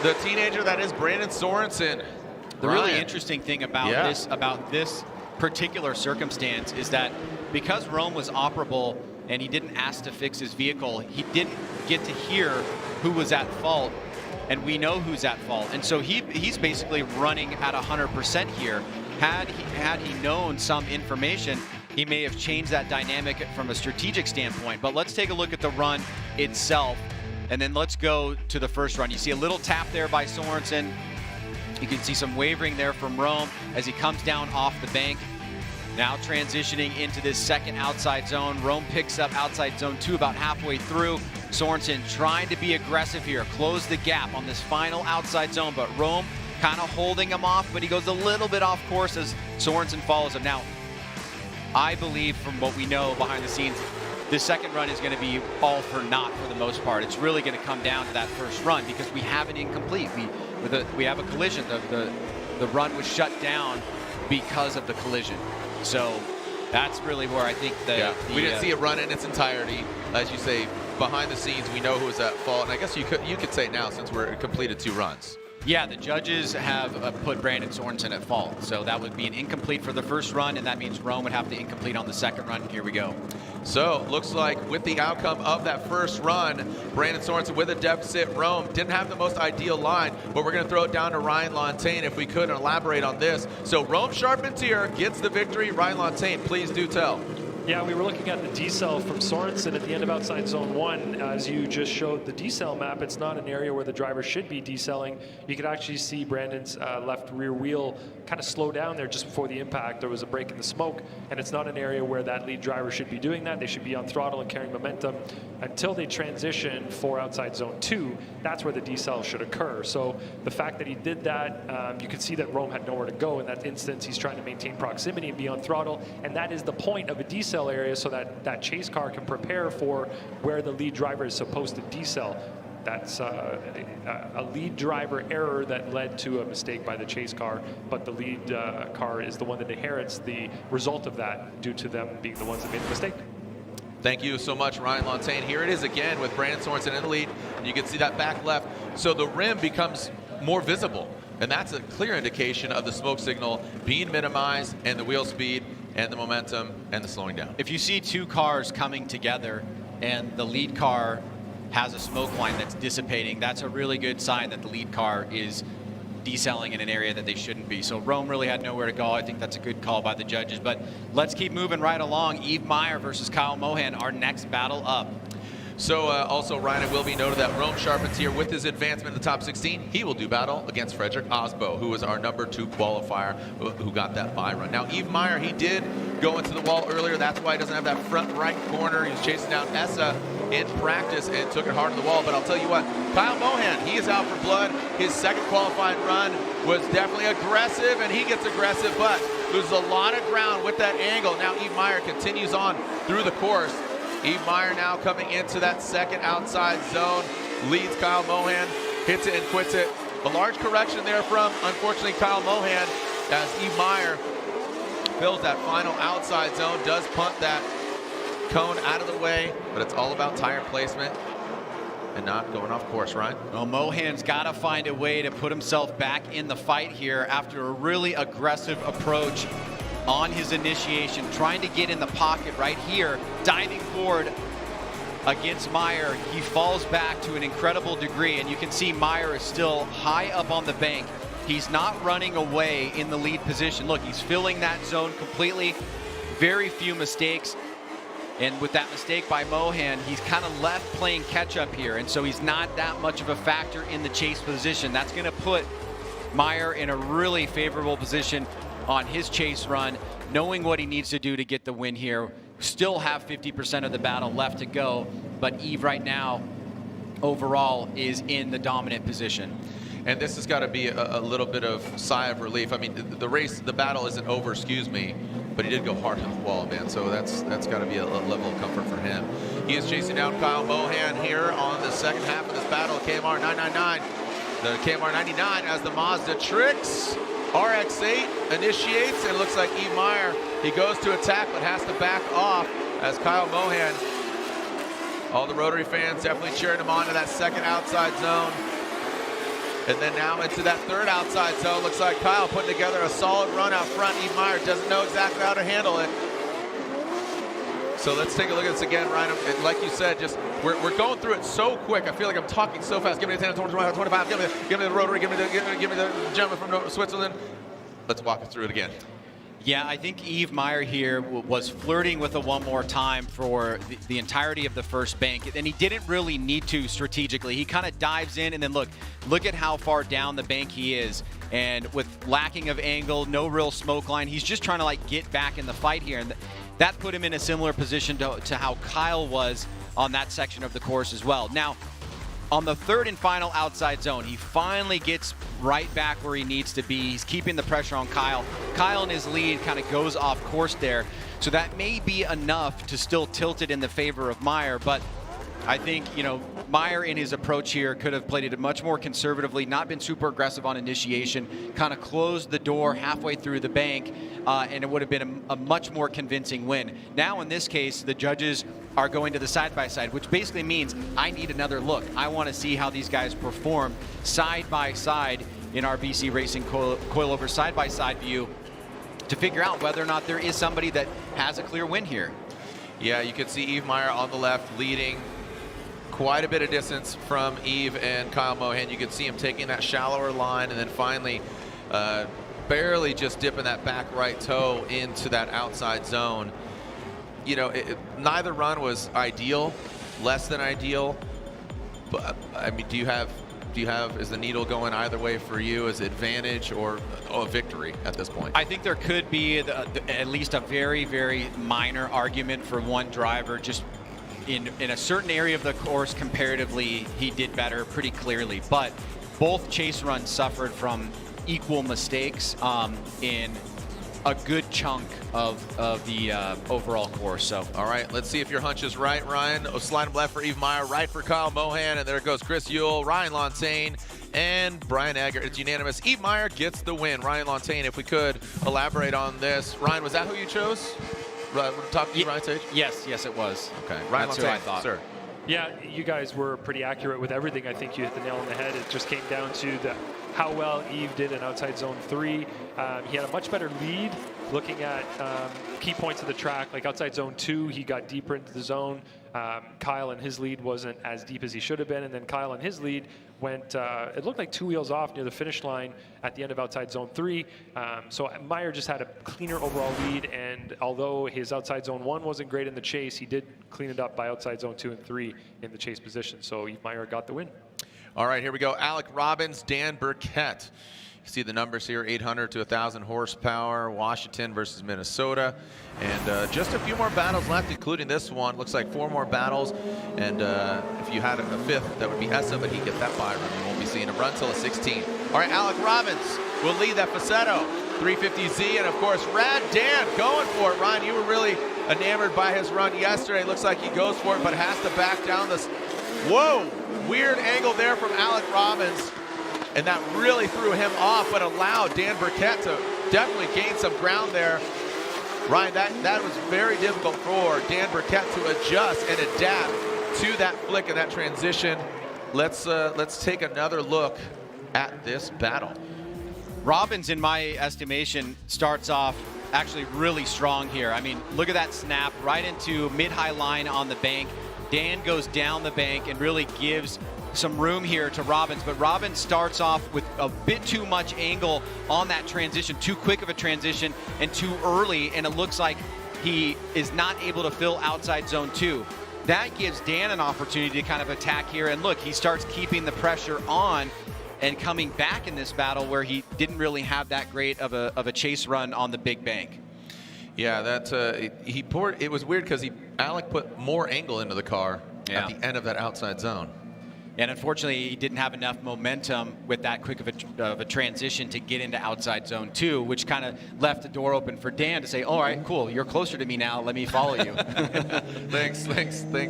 the teenager that is Brandon Sorensen. The really interesting thing about this particular circumstance is that because Rome was operable and he didn't ask to fix his vehicle, he didn't get to hear who was at fault, and we know who's at fault. And so he's basically running at 100% here. Had he known some information, he may have changed that dynamic from a strategic standpoint. But let's take a look at the run itself, and then let's go to the first run. You see a little tap there by Sorensen. You can see some wavering there from Rome as he comes down off the bank. Now transitioning into this second outside zone. Rome picks up outside zone 2 about halfway through. Sorensen trying to be aggressive here, close the gap on this final outside zone, but Rome kind of holding him off, but he goes a little bit off course as Sorensen follows him. Now, I believe from what we know behind the scenes, this second run is going to be all for naught for the most part. It's really going to come down to that first run because we have an incomplete. We have a collision. The run was shut down because of the collision. So that's really where I think we didn't see it run in its entirety. As you say, behind the scenes, we know who was at fault. And I guess you could say now, since we're completed 2 runs. Yeah, the judges have put Brandon Sorensen at fault. So that would be an incomplete for the first run, and that means Rome would have to incomplete on the second run. Here we go. So looks like with the outcome of that first run, Brandon Sorensen with a deficit. Rome didn't have the most ideal line, but we're going to throw it down to Ryan Lontaine if we could and elaborate on this. So Rome Charpentier gets the victory. Ryan Lontaine, please do tell. Yeah, we were looking at the decel from Sorensen at the end of outside zone 1. As you just showed the decel map, it's not an area where the driver should be decelling. You could actually see Brandon's left rear wheel kind of slow down there just before the impact. There was a break in the smoke, and it's not an area where that lead driver should be doing that. They should be on throttle and carrying momentum until they transition for outside zone 2. That's where the decel should occur. So the fact that he did that, you can see that Rome had nowhere to go in that instance. He's trying to maintain proximity and be on throttle, and that is the point of a decel area, so that chase car can prepare for where the lead driver is supposed to decel. That's a lead driver error that led to a mistake by the chase car, but the lead car is the one that inherits the result of that due to them being the ones that made the mistake. Thank you so much, Ryan Lontaine. Here it is again with Brandon Sorensen in the lead. You can see that back left. So the rim becomes more visible, and that's a clear indication of the smoke signal being minimized and the wheel speed and the momentum and the slowing down. If you see 2 cars coming together and the lead car has a smoke line that's dissipating, that's a really good sign that the lead car is decelling in an area that they shouldn't be. So Rome really had nowhere to go. I think that's a good call by the judges. But let's keep moving right along. Yves Meyer versus Kyle Mohan, our next battle up. So also, Ryan, it will be noted that Rome Charpentier, with his advancement in the top 16, he will do battle against Frederick Osbo, who was our number 2 qualifier who got that bye run. Now, Yves Meyer, he did go into the wall earlier. That's why he doesn't have that front right corner. He was chasing down Essa in practice and took it hard on the wall. But I'll tell you what, Kyle Mohan, he is out for blood. His second qualifying run was definitely aggressive, and he gets aggressive, but loses a lot of ground with that angle. Now, Yves Meyer continues on through the course. Yves Meyer now coming into that second outside zone, leads Kyle Mohan, hits it and quits it. A large correction there from, unfortunately, Kyle Mohan, as Yves Meyer fills that final outside zone, does punt that cone out of the way, but it's all about tire placement and not going off course, Ryan. Well, Mohan's got to find a way to put himself back in the fight here after a really aggressive approach on his initiation, trying to get in the pocket right here, diving forward against Meyer. He falls back to an incredible degree, and you can see Meyer is still high up on the bank. He's not running away in the lead position. Look, he's filling that zone completely. Very few mistakes. And with that mistake by Mohan, he's kind of left playing catch up here, and so he's not that much of a factor in the chase position. That's going to put Meyer in a really favorable position on his chase run, knowing what he needs to do to get the win here. Still have 50% of the battle left to go, but Yves right now overall is in the dominant position. And this has got to be a little bit of sigh of relief. I mean, the battle isn't over, excuse me, but he did go hard on the wall, man. So that's got to be a level of comfort for him. He is chasing down Kyle Mohan here on the second half of this battle. KMR 999, the KMR 99 as the Mazda Tricks. RX-8 initiates, and it looks like Yves Meyer, he goes to attack but has to back off as Kyle Mohan. All the Rotary fans definitely cheering him on to that second outside zone. And then now into that third outside zone. Looks like Kyle putting together a solid run out front. Yves Meyer doesn't know exactly how to handle it. So let's take a look at this again, Ryan. Like you said, just we're going through it so quick. I feel like I'm talking so fast. Give me the 10, 20, 25. Give me the rotary. Give me the gentleman from Switzerland. Let's walk us through it again. Yeah, I think Yves Meyer here was flirting with a one more time for the entirety of the first bank, and he didn't really need to strategically. He kind of dives in, and then look at how far down the bank he is, and with lacking of angle, no real smoke line, he's just trying to like get back in the fight here, and that put him in a similar position to how Kyle was on that section of the course as well. Now, on the third and final outside zone, he finally gets right back where he needs to be. He's keeping the pressure on Kyle. Kyle in his lead kind of goes off course there. So that may be enough to still tilt it in the favor of Meyer, but I think, Meyer in his approach here could have played it much more conservatively, not been super aggressive on initiation, kind of closed the door halfway through the bank, and it would have been a much more convincing win. Now, in this case, the judges are going to the side-by-side, which basically means I need another look. I want to see how these guys perform side-by-side in our BC Racing coilover side-by-side view to figure out whether or not there is somebody that has a clear win here. Yeah, you can see Yves Meyer on the left leading quite a bit of distance from Yves and Kyle Mohan. You can see him taking that shallower line and then finally barely just dipping that back right toe into that outside zone. Neither run was ideal, less than ideal, but I mean, is the needle going either way for you as advantage or a victory at this point? I think there could be at least a very, very minor argument for one driver. Just in a certain area of the course comparatively, he did better pretty clearly, but both chase runs suffered from equal mistakes in a good chunk of the overall course. So, all right, let's see if your hunch is right, Ryan. Slide him left for Yves Meyer, right for Kyle Mohan, and there goes Chris Ewell, Ryan Lontaine, and Brian Egger. It's unanimous. Yves Meyer gets the win. Ryan Lontaine, if we could elaborate on this. Ryan, was that who you chose? Talk to you, Ryan Sage? Yes, it was. Okay, Ryan That's Lontaine, who I thought. Sir. Yeah, you guys were pretty accurate with everything. I think you hit the nail on the head. It just came down to how well Yves did in outside zone 3. He had a much better lead looking at key points of the track. Like outside zone 2, he got deeper into the zone. Kyle in his lead wasn't as deep as he should have been. And then Kyle in his lead went, it looked like 2 wheels off near the finish line at the end of outside zone 3. So Meyer just had a cleaner overall lead. And although his outside zone 1 wasn't great in the chase, he did clean it up by outside zone 2 and 3 in the chase position. So Yves Meyer got the win. All right, here we go. Alec Robbins, Dan Burkett. You see the numbers here, 800 to 1,000 horsepower, Washington versus Minnesota. And just a few more battles left, including this one. Looks like 4 more battles. And if you had a 5th, that would be Essa, but he'd get that bye run. You won't be seeing him run till a 16. All right, Alec Robbins will lead that Facetto 350Z. And, of course, Rad Dan going for it. Ryan, you were really enamored by his run yesterday. Looks like he goes for it, but has to back down this. Whoa, weird angle there from Alec Robbins. And that really threw him off, but allowed Dan Burkett to definitely gain some ground there. Ryan, that was very difficult for Dan Burkett to adjust and adapt to that flick and that transition. Let's take another look at this battle. Robbins, in my estimation, starts off actually really strong here. I mean, look at that snap right into mid-high line on the bank. Dan goes down the bank and really gives some room here to Robbins, but Robbins starts off with a bit too much angle on that transition, too quick of a transition and too early, and it looks like he is not able to fill outside zone 2. That gives Dan an opportunity to kind of attack here, and look, he starts keeping the pressure on and coming back in this battle where he didn't really have that great of a chase run on the big bank. Yeah, it was weird because Alec put more angle into the car at the end of that outside zone. And unfortunately, he didn't have enough momentum with that quick of a transition to get into outside zone 2, which kind of left the door open for Dan to say, all right, cool, you're closer to me now, let me follow you. Thanks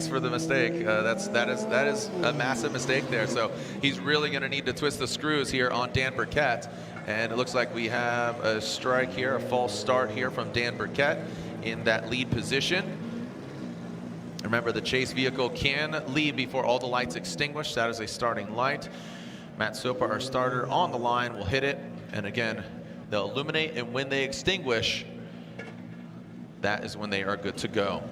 for the mistake. That is a massive mistake there. So he's really going to need to twist the screws here on Dan Burkett. And it looks like we have a strike here, a false start here from Dan Burkett in that lead position. Remember, the chase vehicle can leave before all the lights extinguish. That is a starting light. Matt Sopa, our starter, on the line, will hit it. And again, they'll illuminate, and when they extinguish, that is when they are good to go.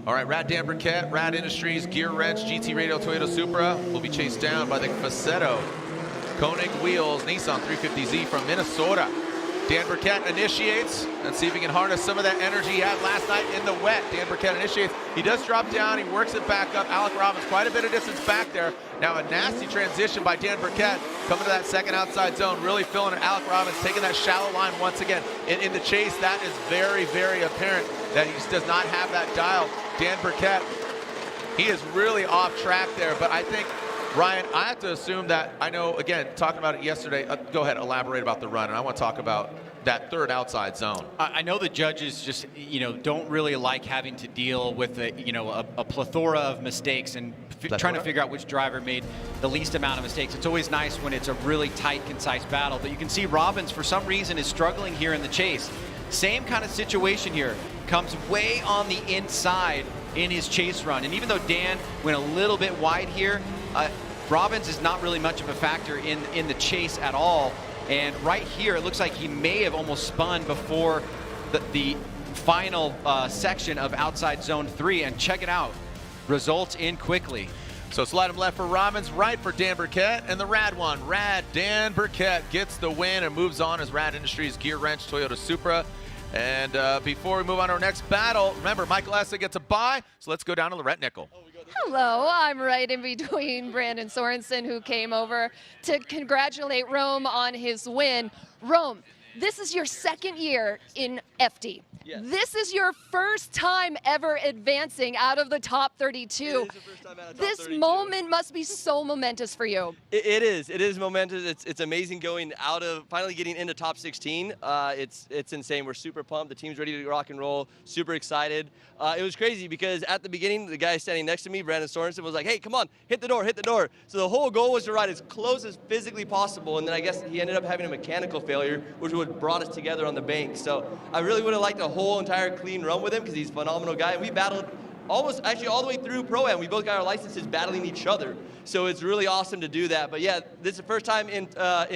All right, Rad Dan Burkett, Rad Industries, Gear Wrench, GT Radio, Toyota Supra will be chased down by the Facetto Koenig Wheels Nissan 350Z from Minnesota. Dan Burkett initiates and see if he can harness some of that energy he had last night in the wet. Dan Burkett initiates. He does drop down. He works it back up. Alec Robbins quite a bit of distance back there. Now a nasty transition by Dan Burkett coming to that second outside zone, really filling it. Alec Robbins taking that shallow line once again. In the chase, that is very, very apparent that he just does not have that dial. Dan Burkett, he is really off track there, but I think, Ryan, I have to assume that, I know, again, talking about it yesterday, go ahead, elaborate about the run, and I want to talk about that third outside zone. I know the judges just, don't really like having to deal with a plethora of mistakes and trying to figure out which driver made the least amount of mistakes. It's always nice when it's a really tight, concise battle, but you can see Robbins, for some reason, is struggling here in the chase. Same kind of situation here. Comes way on the inside in his chase run. And even though Dan went a little bit wide here, Robbins is not really much of a factor in the chase at all. And right here, it looks like he may have almost spun before the final section of outside zone 3. And check it out, results in quickly. So slide him left for Robbins, right for Dan Burkett, and the Rad one. Rad Dan Burkett gets the win and moves on as Rad Industries Gear Wrench Toyota Supra. And before we move on to our next battle, remember, Michael Essa gets a bye, so let's go down to Lorette Nickel. Hello, I'm right in between Brandon Sorensen, who came over to congratulate Rome on his win. Rome, this is your second year in FD. Yes. This is your first time ever advancing out of the top 32. It is the first time out of top this 32. moment must be so momentous for you. It is momentous. It's amazing going out of, finally getting into top 16. It's insane. We're super pumped. The team's ready to rock and roll, super excited. It was crazy because at the beginning, the guy standing next to me, Brandon Sorensen, was like, hey, come on, hit the door, hit the door. So the whole goal was to ride as close as physically possible, and then I guess he ended up having a mechanical failure, which would have brought us together on the bank. So I really would have liked a whole entire clean run with him because he's a phenomenal guy. And we battled almost actually all the way through Pro-Am. We both got our licenses battling each other. So it's really awesome to do that. But yeah, this is the first time in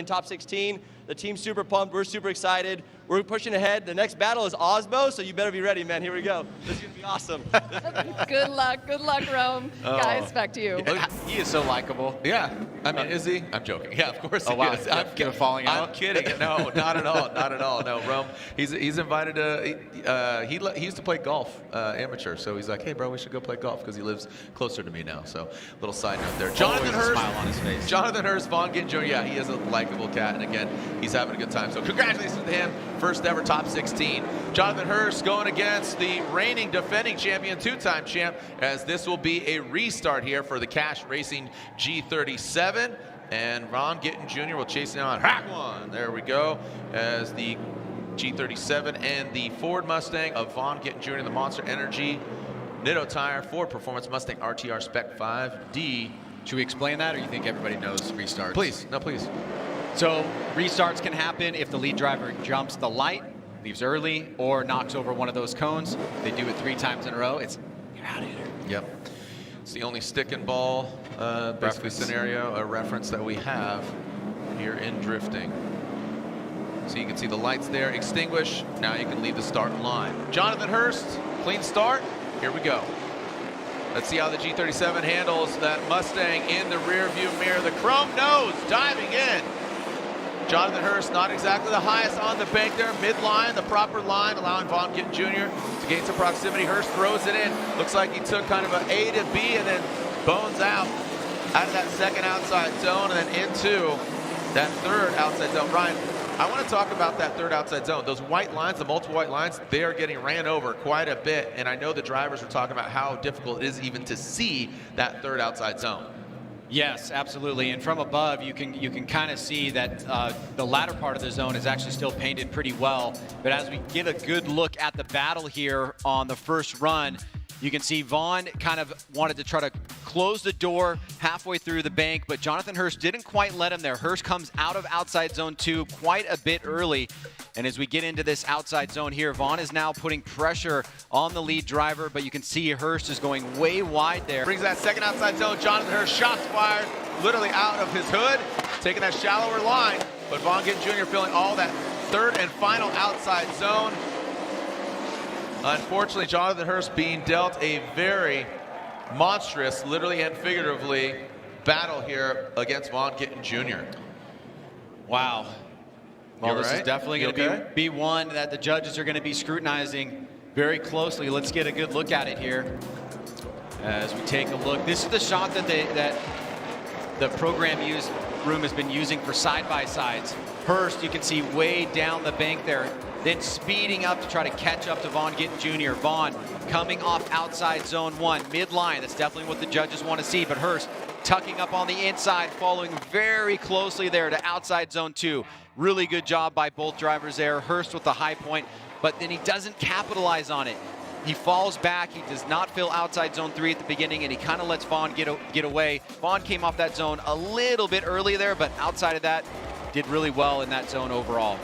top 16. The team's super pumped. We're super excited. We're pushing ahead. The next battle is Osmo, so you better be ready, man. Here we go. This is going to be awesome. Good luck, Rome. Guys, back to you. He is so likable. Yeah, I mean, is he? I'm joking. Yeah, of course he is. I'm falling out. I'm kidding. No, not at all. Not at all. No, Rome. He's invited to. He used to play golf, amateur. So he's like, hey, bro, we should go play golf because he lives closer to me now. So little side note there. Jonathan Hurst. Smile on his face. Jonathan Hurst, Vaughn Gittin Jr. Yeah, he is a likable cat, and again, he's having a good time. So congratulations to him. First ever top 16. Jonathan Hurst going against the reigning defending champion, two-time champ, as this will be a restart here for the Cash Racing G37. And Ron Gittin Jr. will chase down Hack One. There we go. As the G37 and the Ford Mustang of Vaughn Gittin Jr. the Monster Energy Nitto Tire Ford Performance Mustang RTR Spec 5D. Should we explain that, or you think everybody knows restarts? Please. No, please. So restarts can happen if the lead driver jumps the light, leaves early, or knocks over one of those cones. They do it 3 times in a row. It's get out of here. Yep. It's the only stick and ball basically scenario, a reference that we have here in drifting. So you can see the lights there extinguish. Now you can leave the start line. Jonathan Hurst, clean start. Here we go. Let's see how the G37 handles that Mustang in the rear view mirror. The chrome nose diving in. Jonathan Hurst not exactly the highest on the bank there, midline, the proper line, allowing Vaughn Gittin Jr. to gain some proximity. Hurst throws it in. Looks like he took kind of an A to B and then bones out of that second outside zone and then into that third outside zone. Ryan, I want to talk about that third outside zone. Those white lines, the multiple white lines, they are getting ran over quite a bit. And I know the drivers are talking about how difficult it is even to see that third outside zone. Yes, absolutely. And from above, you can kind of see that the latter part of the zone is actually still painted pretty well. But as we get a good look at the battle here on the first run, you can see Vaughn kind of wanted to try to close the door halfway through the bank, but Jonathan Hurst didn't quite let him there. Hurst comes out of outside zone 2 quite a bit early. And as we get into this outside zone here, Vaughn is now putting pressure on the lead driver, but you can see Hurst is going way wide there. Brings that second outside zone. Jonathan Hurst, shots fired, literally out of his hood, taking that shallower line. But Vaughn Gittin Jr. filling all that third and final outside zone. unfortunately, Jonathan Hurst being dealt a very monstrous, literally and figuratively, battle here against Vaughn Gittin Jr. Wow. Well, this is definitely going to okay? be one that the judges are going to be scrutinizing very closely. Let's get a good look at it here as we take a look. This is the shot that the program room has been using for side-by-sides. Hurst, you can see way down the bank there, then speeding up to try to catch up to Vaughn Gittin Jr. Vaughn coming off outside zone 1, midline. That's definitely what the judges want to see, but Hurst tucking up on the inside, following very closely there to outside zone 2. Really good job by both drivers there. Hurst with the high point, but then he doesn't capitalize on it. He falls back. He does not fill outside zone 3 at the beginning, and he kind of lets Vaughn get away. Vaughn came off that zone a little bit early there, but outside of that, did really well in that zone overall.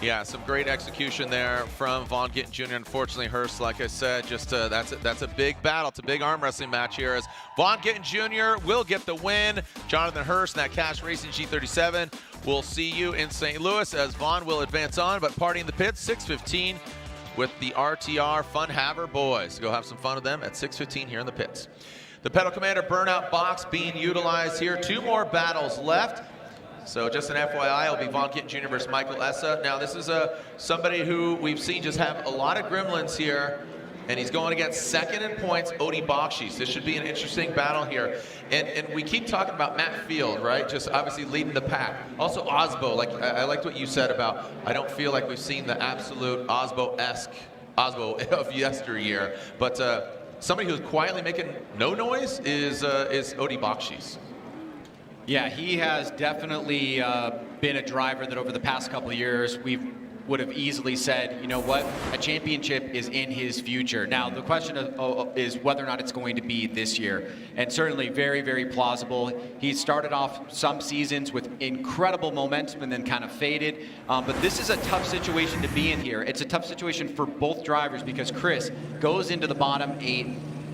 Yeah, some great execution there from Vaughn Gittin Jr. Unfortunately, Hurst, like I said, just that's a big battle. It's a big arm wrestling match here as Vaughn Gittin Jr. will get the win. Jonathan Hurst in that Cash Racing G37. We'll see you in St. Louis as Vaughn will advance on, but party in the pits, 6:15 with the RTR Fun Haver boys. Go have some fun with them at 6:15 here in the pits. The Pedal Commander Burnout Box being utilized here. 2 more battles left. So just an FYI, it'll be Vaughn Gittin Jr. versus Michael Essa. Now this is somebody who we've seen just have a lot of gremlins here, and he's going against second in points, Odie Bakshis. This should be an interesting battle here. And we keep talking about Matt Field, right? Just obviously leading the pack. Also Osbo, like I liked what you said about, I don't feel like we've seen the absolute Osbo-esque Osbo of yesteryear. But somebody who's quietly making no noise is Odie Bakshis. Yeah, he has definitely been a driver that over the past couple of years we would have easily said, you know what, a championship is in his future. Now, the question is whether or not it's going to be this year. And certainly very, very plausible. He started off some seasons with incredible momentum and then kind of faded. But this is a tough situation to be in here. It's a tough situation for both drivers because Chris goes into the bottom 8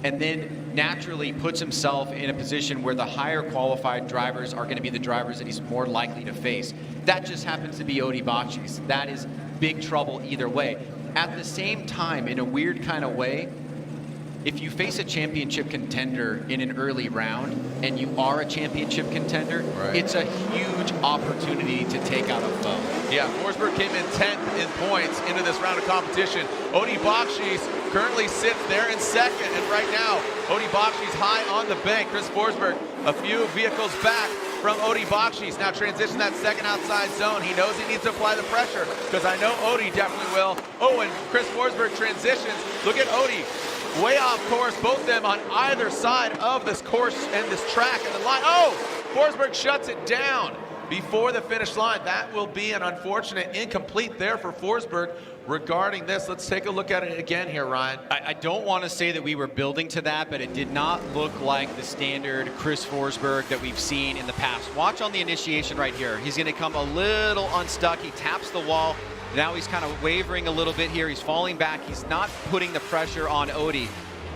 and then naturally puts himself in a position where the higher qualified drivers are going to be the drivers that he's more likely to face. That just happens to be Odie Bakshis. That is big trouble either way. At the same time, in a weird kind of way, if you face a championship contender in an early round and you are a championship contender, right, it's a huge opportunity to take out a foe. Yeah, Forsberg came in 10th in points into this round of competition. Odie Bakshis currently sits there in second, and right now, Odie Bakshis high on the bank. Chris Forsberg a few vehicles back from Odie Bakshis. Now transition that second outside zone. He knows he needs to apply the pressure because I know Odie definitely will. Oh, and Chris Forsberg transitions. Look at Odie. Way off course, both of them on either side of this course and this track and the line. Oh, Forsberg shuts it down before the finish line. That will be an unfortunate incomplete there for Forsberg regarding this. Let's take a look at it again here, Ryan. I don't want to say that we were building to that, but it did not look like the standard Chris Forsberg that we've seen in the past. Watch on the initiation right here. He's going to come a little unstuck. He taps the wall. Now he's kind of wavering a little bit here. He's falling back. He's not putting the pressure on Odie.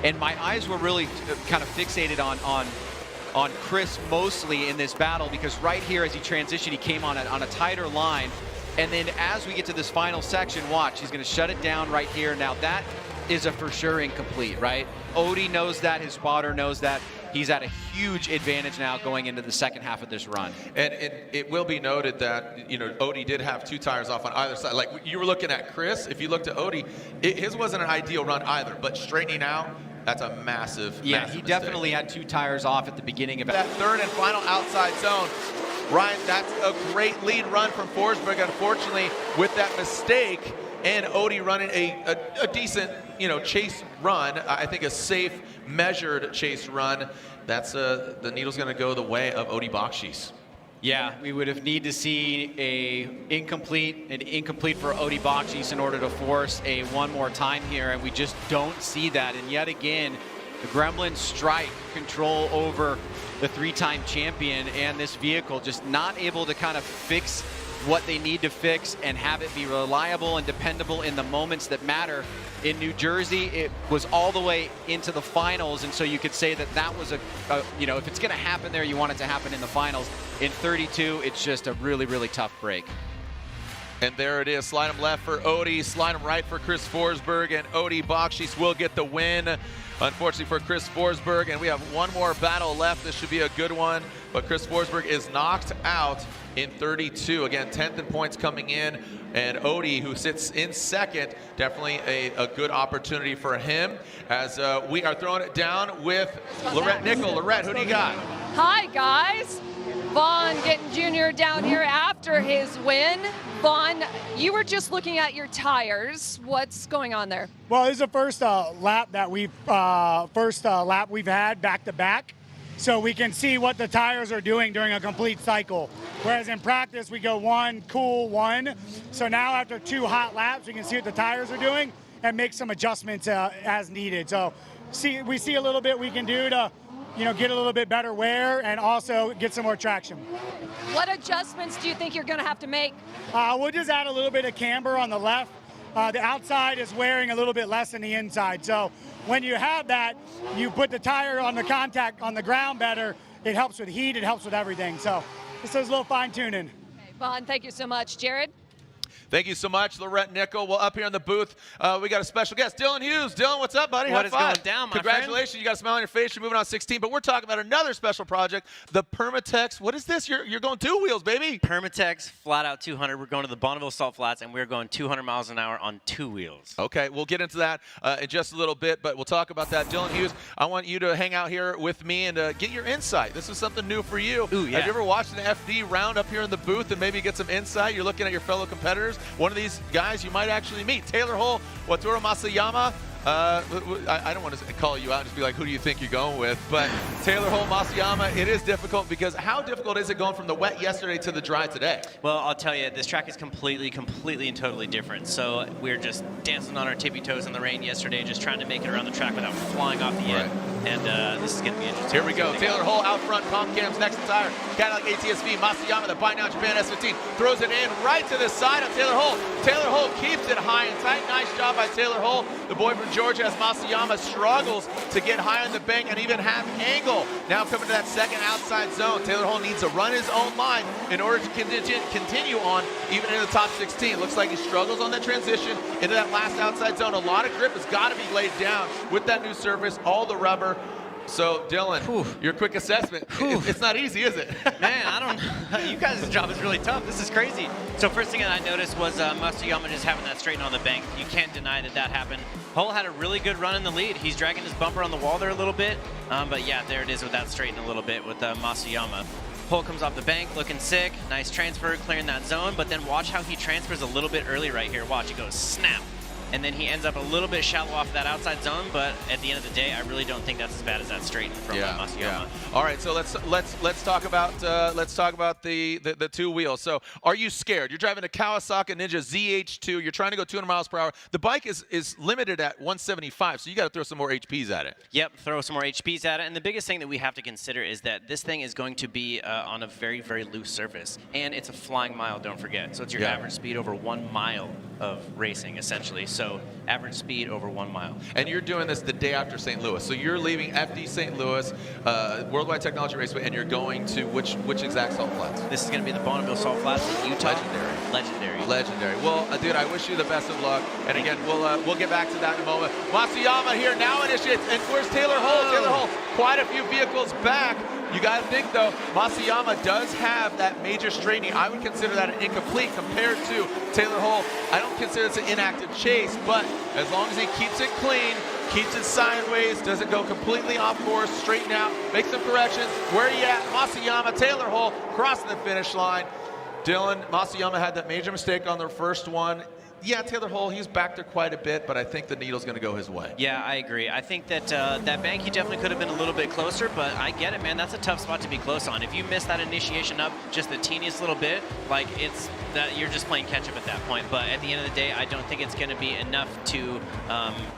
And my eyes were really kind of fixated on Chris mostly in this battle because right here as he transitioned, he came on a tighter line. And then as we get to this final section, watch, he's going to shut it down right here. Now that is a for sure incomplete, right? Odie knows that. His spotter knows that. He's at a huge advantage now going into the second half of this run. And it will be noted that, you know, Odie did have 2 tires off on either side. Like you were looking at Chris, if you looked at Odie, his wasn't an ideal run either, but straightening out, that's a massive, yeah, massive he mistake. definitely had 2 tires off at the beginning of that third and final outside zone. Ryan, that's a great lead run from Forsberg, unfortunately, with that mistake, and Odie running a decent, you know, chase run. I think a safe, measured chase run. That's the needle's going to go the way of Odie Bakshis. Yeah, we would have need to see an incomplete for Odie Bakshis in order to force a one more time here, and we just don't see that. And yet again, the Gremlins strike control over the 3-time champion, and this vehicle just not able to kind of fix what they need to fix and have it be reliable and dependable in the moments that matter. In New Jersey, it was all the way into the finals, and so you could say that that was you know, if it's going to happen there, you want it to happen in the finals. In 32, it's just a really, really tough break. And there it is. Slide him left for Odie, slide him right for Chris Forsberg, and Odie Bakshish will get the win. Unfortunately for Chris Forsberg, and we have one more battle left. This should be a good one, but Chris Forsberg is knocked out in 32. Again, 10th in points coming in, and Odie, who sits in second, definitely a good opportunity for him as we are throwing it down with Lorette Nickel. Lorette, who do you got? Hi, guys. Vaughn getting Jr. down here after his win. Vaughn, you were just looking at your tires. What's going on there? Well, this is the first lap that we've had back to back, so we can see what the tires are doing during a complete cycle. Whereas in practice we go one, cool, one. So now after 2 hot laps, we can see what the tires are doing and make some adjustments as needed. So we see a little bit we can do to get a little bit better wear and also get some more traction. What adjustments do you think you're going to have to make? We'll just add a little bit of camber on the left. The outside is wearing a little bit less than the inside. So when you have that, you put the tire on the contact on the ground better. It helps with heat. It helps with everything. So this is a little fine tuning. Okay, Vaughn, thank you so much. Jared? Thank you so much, Lorette Nickel. Well, up here in the booth, we got a special guest, Dylan Hughes. Dylan, what's up, buddy? What High is five. going down, my Congratulations. friend? You got a smile on your face. You're moving on 16, but we're talking about another special project, the Permatex. What is this? You're going 2 wheels, baby. Permatex Flat Out 200. We're going to the Bonneville Salt Flats, and we're going 200 miles an hour on 2 wheels. Okay, we'll get into that in just a little bit, but we'll talk about that. Dylan Hughes, I want you to hang out here with me and get your insight. This is something new for you. Ooh, yeah. Have you ever watched an FD round up here in the booth and maybe get some insight? You're looking at your fellow competitors. One of these guys you might actually meet. Taylor Hull, Wataru Masayama. I don't want to call you out and just be like, who do you think you're going with? But Taylor Hull, Masayama, it is difficult because how difficult is it going from the wet yesterday to the dry today? Well, I'll tell you, this track is completely and totally different. So we're just dancing on our tippy toes in the rain yesterday, just trying to make it around the track without flying off the end. And this is going to be interesting. Here we go. Taylor Hull out front, Palm Cams next tire. Cadillac ATSV, Masayama, the Buy Now Japan S15, throws it in right to the side of Taylor Hull. Taylor Hull keeps it high and tight. Nice job by Taylor Hull. The boy from Georgia, as Masayama struggles to get high on the bank and even have angle. Now coming to that second outside zone. Taylor Hull needs to run his own line in order to continue on even in the top 16. Looks like he struggles on that transition into that last outside zone. A lot of grip has got to be laid down with that new surface, all the rubber. So, Dylan, your quick assessment. It's not easy, is it? Man, I don't know. You guys' job is really tough. This is crazy. So first thing that I noticed was Masayama just having that straighten on the bank. You can't deny that happened. Hull had a really good run in the lead. He's dragging his bumper on the wall there a little bit. But yeah, there it is with that straighten a little bit with Masayama. Hull comes off the bank looking sick. Nice transfer, clearing that zone. But then watch how he transfers a little bit early right here. Watch, it goes snap. And then he ends up a little bit shallow off that outside zone, but at the end of the day, I really don't think that's as bad as that straighten from Masayama. Yeah. All right, so let's talk about the 2 wheels. So, are you scared? You're driving a Kawasaki Ninja ZH2. You're trying to go 200 miles per hour. The bike is limited at 175, so you got to throw some more HPs at it. Yep, throw some more HPs at it. And the biggest thing that we have to consider is that this thing is going to be on a very, very loose surface, and it's a flying mile. Don't forget. So it's your average speed over 1 mile of racing, essentially. So average speed over 1 mile. And you're doing this the day after St. Louis. So you're leaving FD St. Louis, Worldwide Technology Raceway, and you're going to which exact salt flats? This is going to be the Bonneville Salt Flats in Utah. Legendary. Well, dude, I wish you the best of luck. And again, we'll get back to that in a moment. Masayama here now initiates. And where's Taylor Hull? Taylor Hull, quite a few vehicles back. You got to think, though, Masayama does have that major straightening. I would consider that an incomplete compared to Taylor Hull. I don't consider it's an inactive chase, but as long as he keeps it clean, keeps it sideways, doesn't go completely off course, straighten out, make some corrections. Where are you at? Masayama, Taylor Hull, crossing the finish line. Dylan, Masayama had that major mistake on their first one. Yeah, Taylor Hull, he's back there quite a bit, but I think the needle's going to go his way. Yeah, I agree. I think that that bank, he definitely could have been a little bit closer, but I get it, man. That's a tough spot to be close on. If you miss that initiation up just the teeniest little bit, like it's that you're just playing catch up at that point. But at the end of the day, I don't think it's going to be enough to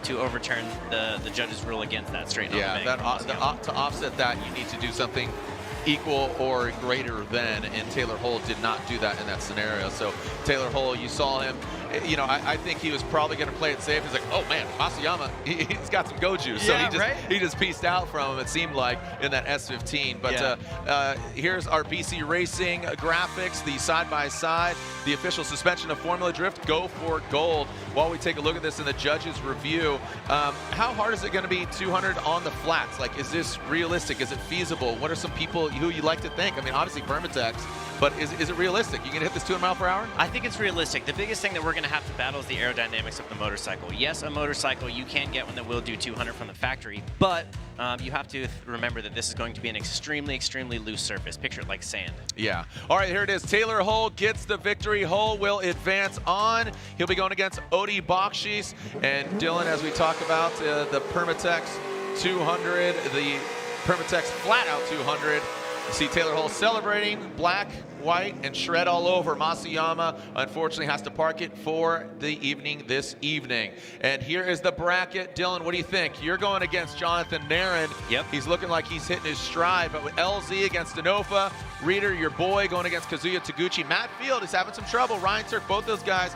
overturn the judge's rule against that straight on the bank. Yeah, to offset that, you need to do something equal or greater than, and Taylor Hull did not do that in that scenario. So Taylor Hull, you saw him you know, I think he was probably going to play it safe. He's like, oh man, Masayama, he's got some go juice. So he just pieced out from him, it seemed like, in that S15. But here's our BC Racing graphics, the side-by-side, the official suspension of Formula Drift, go for gold. While we take a look at this in the judges' review, how hard is it going to be 200 on the flats? Like, is this realistic? Is it feasible? What are some people who you like to think? I mean, obviously Permatex, but is it realistic? You can hit this 200 mile per hour? I think it's realistic. The biggest thing that we're going to have to battle is the aerodynamics of the motorcycle. Yes, a motorcycle, you can get one that will do 200 from the factory, but you have to remember that this is going to be an extremely, extremely loose surface. Picture it like sand. Yeah. All right, here it is. Taylor Hull gets the victory. Hull will advance on. He'll be going against Odi Bakshis. And Dylan, as we talk about the Permatex 200, the Permatex Flat Out 200, you see Taylor Hull celebrating, black, white, and shred all over. Masayama, unfortunately, has to park it for the evening this evening. And here is the bracket. Dylan, what do you think? You're going against Jonathan Nairn. Yep. He's looking like he's hitting his stride. But with LZ against Denofa, Reader, your boy, going against Kazuya Taguchi. Matt Field is having some trouble. Ryan Turk, both those guys,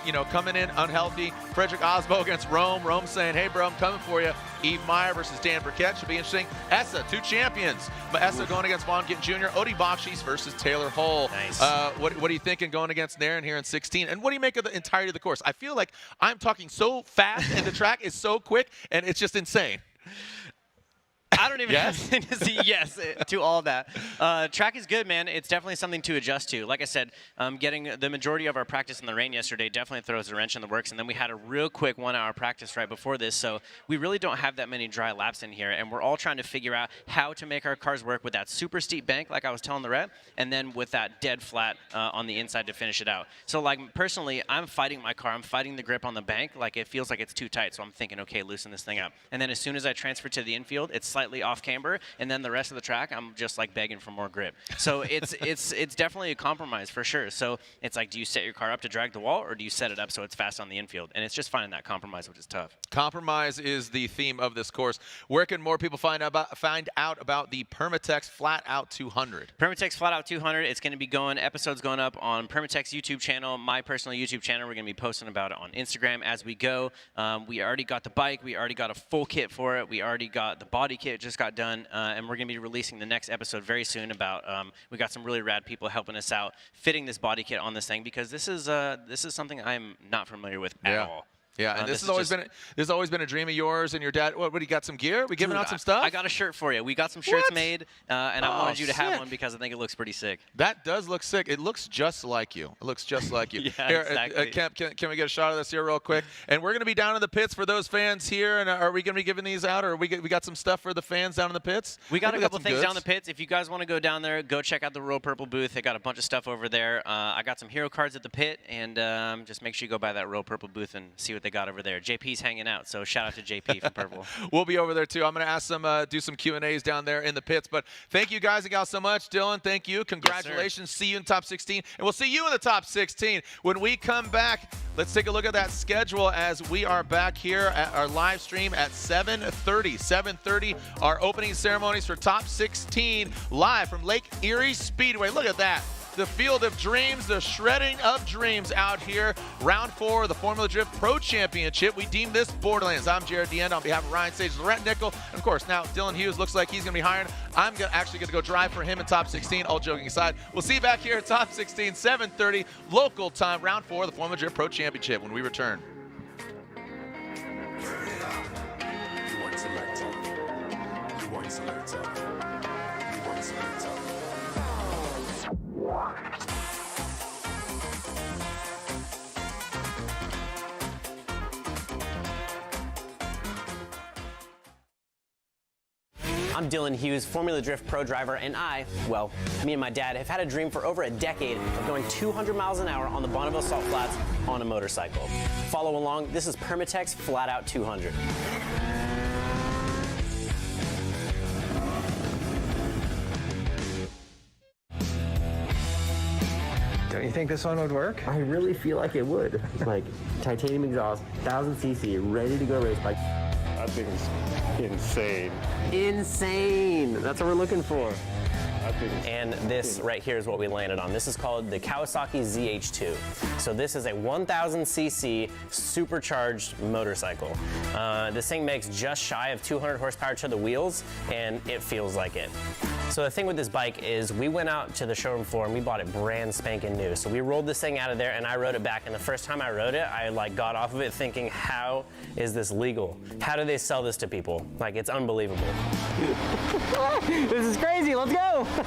you know, coming in unhealthy. Frederick Osbo against Rome. Rome saying, hey, bro, I'm coming for you. Eve Meyer versus Dan Burkett should be interesting. Essa, 2 champions. Essa going against Vaughn Gittin Jr. Odi Bakshis versus Taylor Hull. Nice. What are you thinking going against Nairn here in 16? And what do you make of the entirety of the course? I feel like I'm talking so fast and the track is so quick and it's just insane. I don't even have to see yes to all that. Track is good, man. It's definitely something to adjust to. Like I said, getting the majority of our practice in the rain yesterday definitely throws a wrench in the works. And then we had a real quick 1-hour practice right before this. So we really don't have that many dry laps in here. And we're all trying to figure out how to make our cars work with that super steep bank, like I was telling the rep, and then with that dead flat on the inside to finish it out. So like personally, I'm fighting my car. I'm fighting the grip on the bank. Like it feels like it's too tight. So I'm thinking, okay, loosen this thing up. And then as soon as I transfer to the infield, it's slightly off camber, and then the rest of the track, I'm just like begging for more grip. So it's definitely a compromise for sure. So it's like, do you set your car up to drag the wall, or do you set it up so it's fast on the infield? And it's just finding that compromise, which is tough. Compromise is the theme of this course. Where can more people find out about the Permatex Flat Out 200? Permatex Flat Out 200. It's going to be episodes going up on Permatex YouTube channel, my personal YouTube channel. We're going to be posting about it on Instagram as we go. We already got the bike. We already got a full kit for it. We already got the body kit, just got done, and we're going to be releasing the next episode very soon about, we got some really rad people helping us out fitting this body kit on this thing, because this is something I'm not familiar with at all. Yeah, and this has always been a dream of yours and your dad. What do you got, some gear? We giving out some stuff? I got a shirt for you. We got some shirts made, and I wanted you to have one because I think it looks pretty sick. That does look sick. It looks just like you. It looks just like you. Yeah, here, exactly. Can we get a shot of this here real quick? And we're going to be down in the pits for those fans here. And are we going to be giving these out, or we got some stuff for the fans down in the pits? We got a couple things down in the pits. If you guys want to go down there, go check out the Royal Purple booth. They got a bunch of stuff over there. I got some hero cards at the pit, and just make sure you go by that Royal Purple booth and see what they got over there. JP's hanging out, so shout out to JP from Purple. We'll be over there too. I'm going to ask them, do some Q&As down there in the pits. But thank you guys and gals so much. Dylan, thank you. Congratulations. Yes, see you in top 16. And we'll see you in the top 16. When we come back, let's take a look at that schedule as we are back here at our live stream at 7:30. 7:30, our opening ceremonies for top 16 live from Lake Erie Speedway. Look at that. The Field of Dreams, the shredding of dreams out here. Round 4 of the Formula Drift Pro Championship. We deem this Borderlands. I'm Jared Deenda on behalf of Ryan Sage, Laurent Nickel, and of course now Dylan Hughes looks like he's going to be hiring. I'm actually going to go drive for him in top 16. All joking aside, we'll see you back here at top 16, 7:30 local time, round 4 of the Formula Drift Pro Championship when we return. I'm Dylan Hughes, Formula Drift Pro driver, and me and my dad have had a dream for over a decade of going 200 miles an hour on the Bonneville Salt Flats on a motorcycle. Follow along, this is Permatex Flat Out 200. Don't you think this one would work? I really feel like it would. Like titanium exhaust, 1000cc, ready to go race bike. That thing's insane. Insane. That's what we're looking for. And this right here is what we landed on. This is called the Kawasaki ZH2. So this is a 1000cc supercharged motorcycle. This thing makes just shy of 200 horsepower to the wheels, and it feels like it. So the thing with this bike is we went out to the showroom floor and we bought it brand spanking new. So we rolled this thing out of there and I rode it back, and the first time I rode it, I like got off of it thinking, how is this legal? How do they sell this to people? Like, it's unbelievable. This is crazy, let's go! But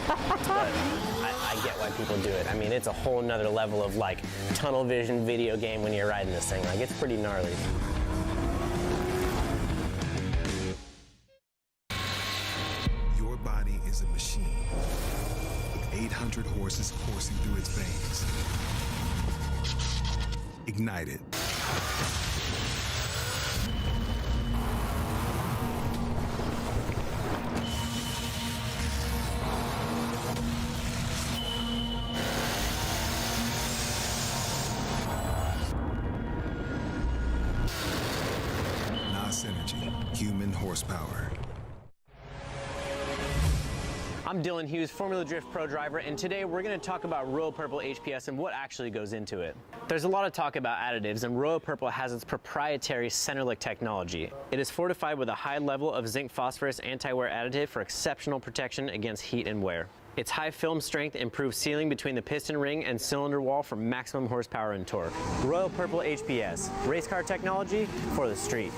I get why people do it. I mean, it's a whole nother level of like tunnel vision video game when you're riding this thing. Like, it's pretty gnarly. Your body is a machine with 800 horses coursing through its veins. Ignite it. Synergy, human horsepower. I'm Dylan Hughes, Formula Drift Pro driver, and today we're going to talk about Royal Purple HPS and what actually goes into it. There's a lot of talk about additives, and Royal Purple has its proprietary Centerlick technology. It is fortified with a high level of zinc phosphorus anti-wear additive for exceptional protection against heat and wear. Its high film strength improves sealing between the piston ring and cylinder wall for maximum horsepower and torque. Royal Purple HPS, race car technology for the street.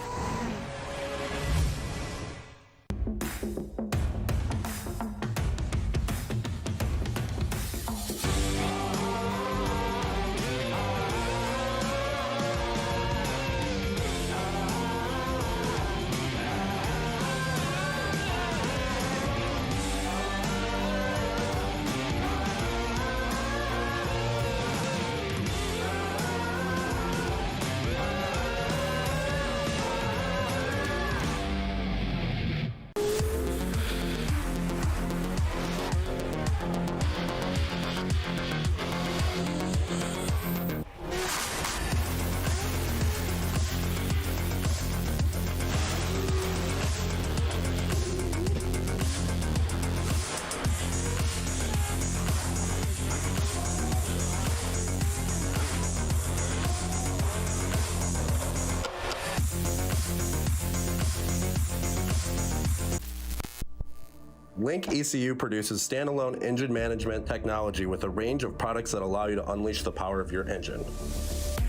Link ECU produces standalone engine management technology with a range of products that allow you to unleash the power of your engine.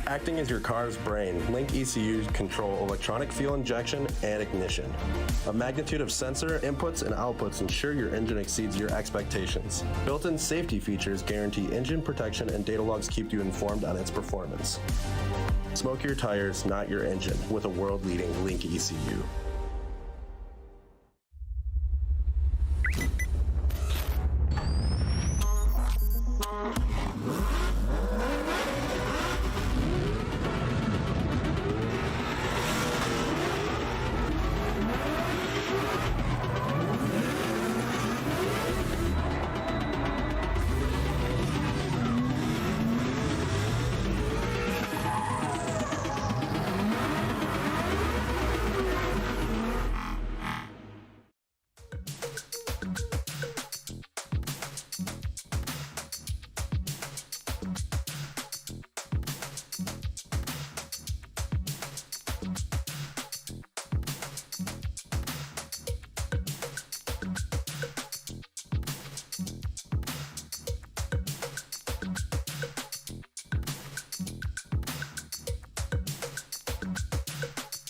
Acting as your car's brain, Link ECUs control electronic fuel injection and ignition. A magnitude of sensor inputs and outputs ensure your engine exceeds your expectations. Built-in safety features guarantee engine protection, and data logs keep you informed on its performance. Smoke your tires, not your engine, with a world-leading Link ECU.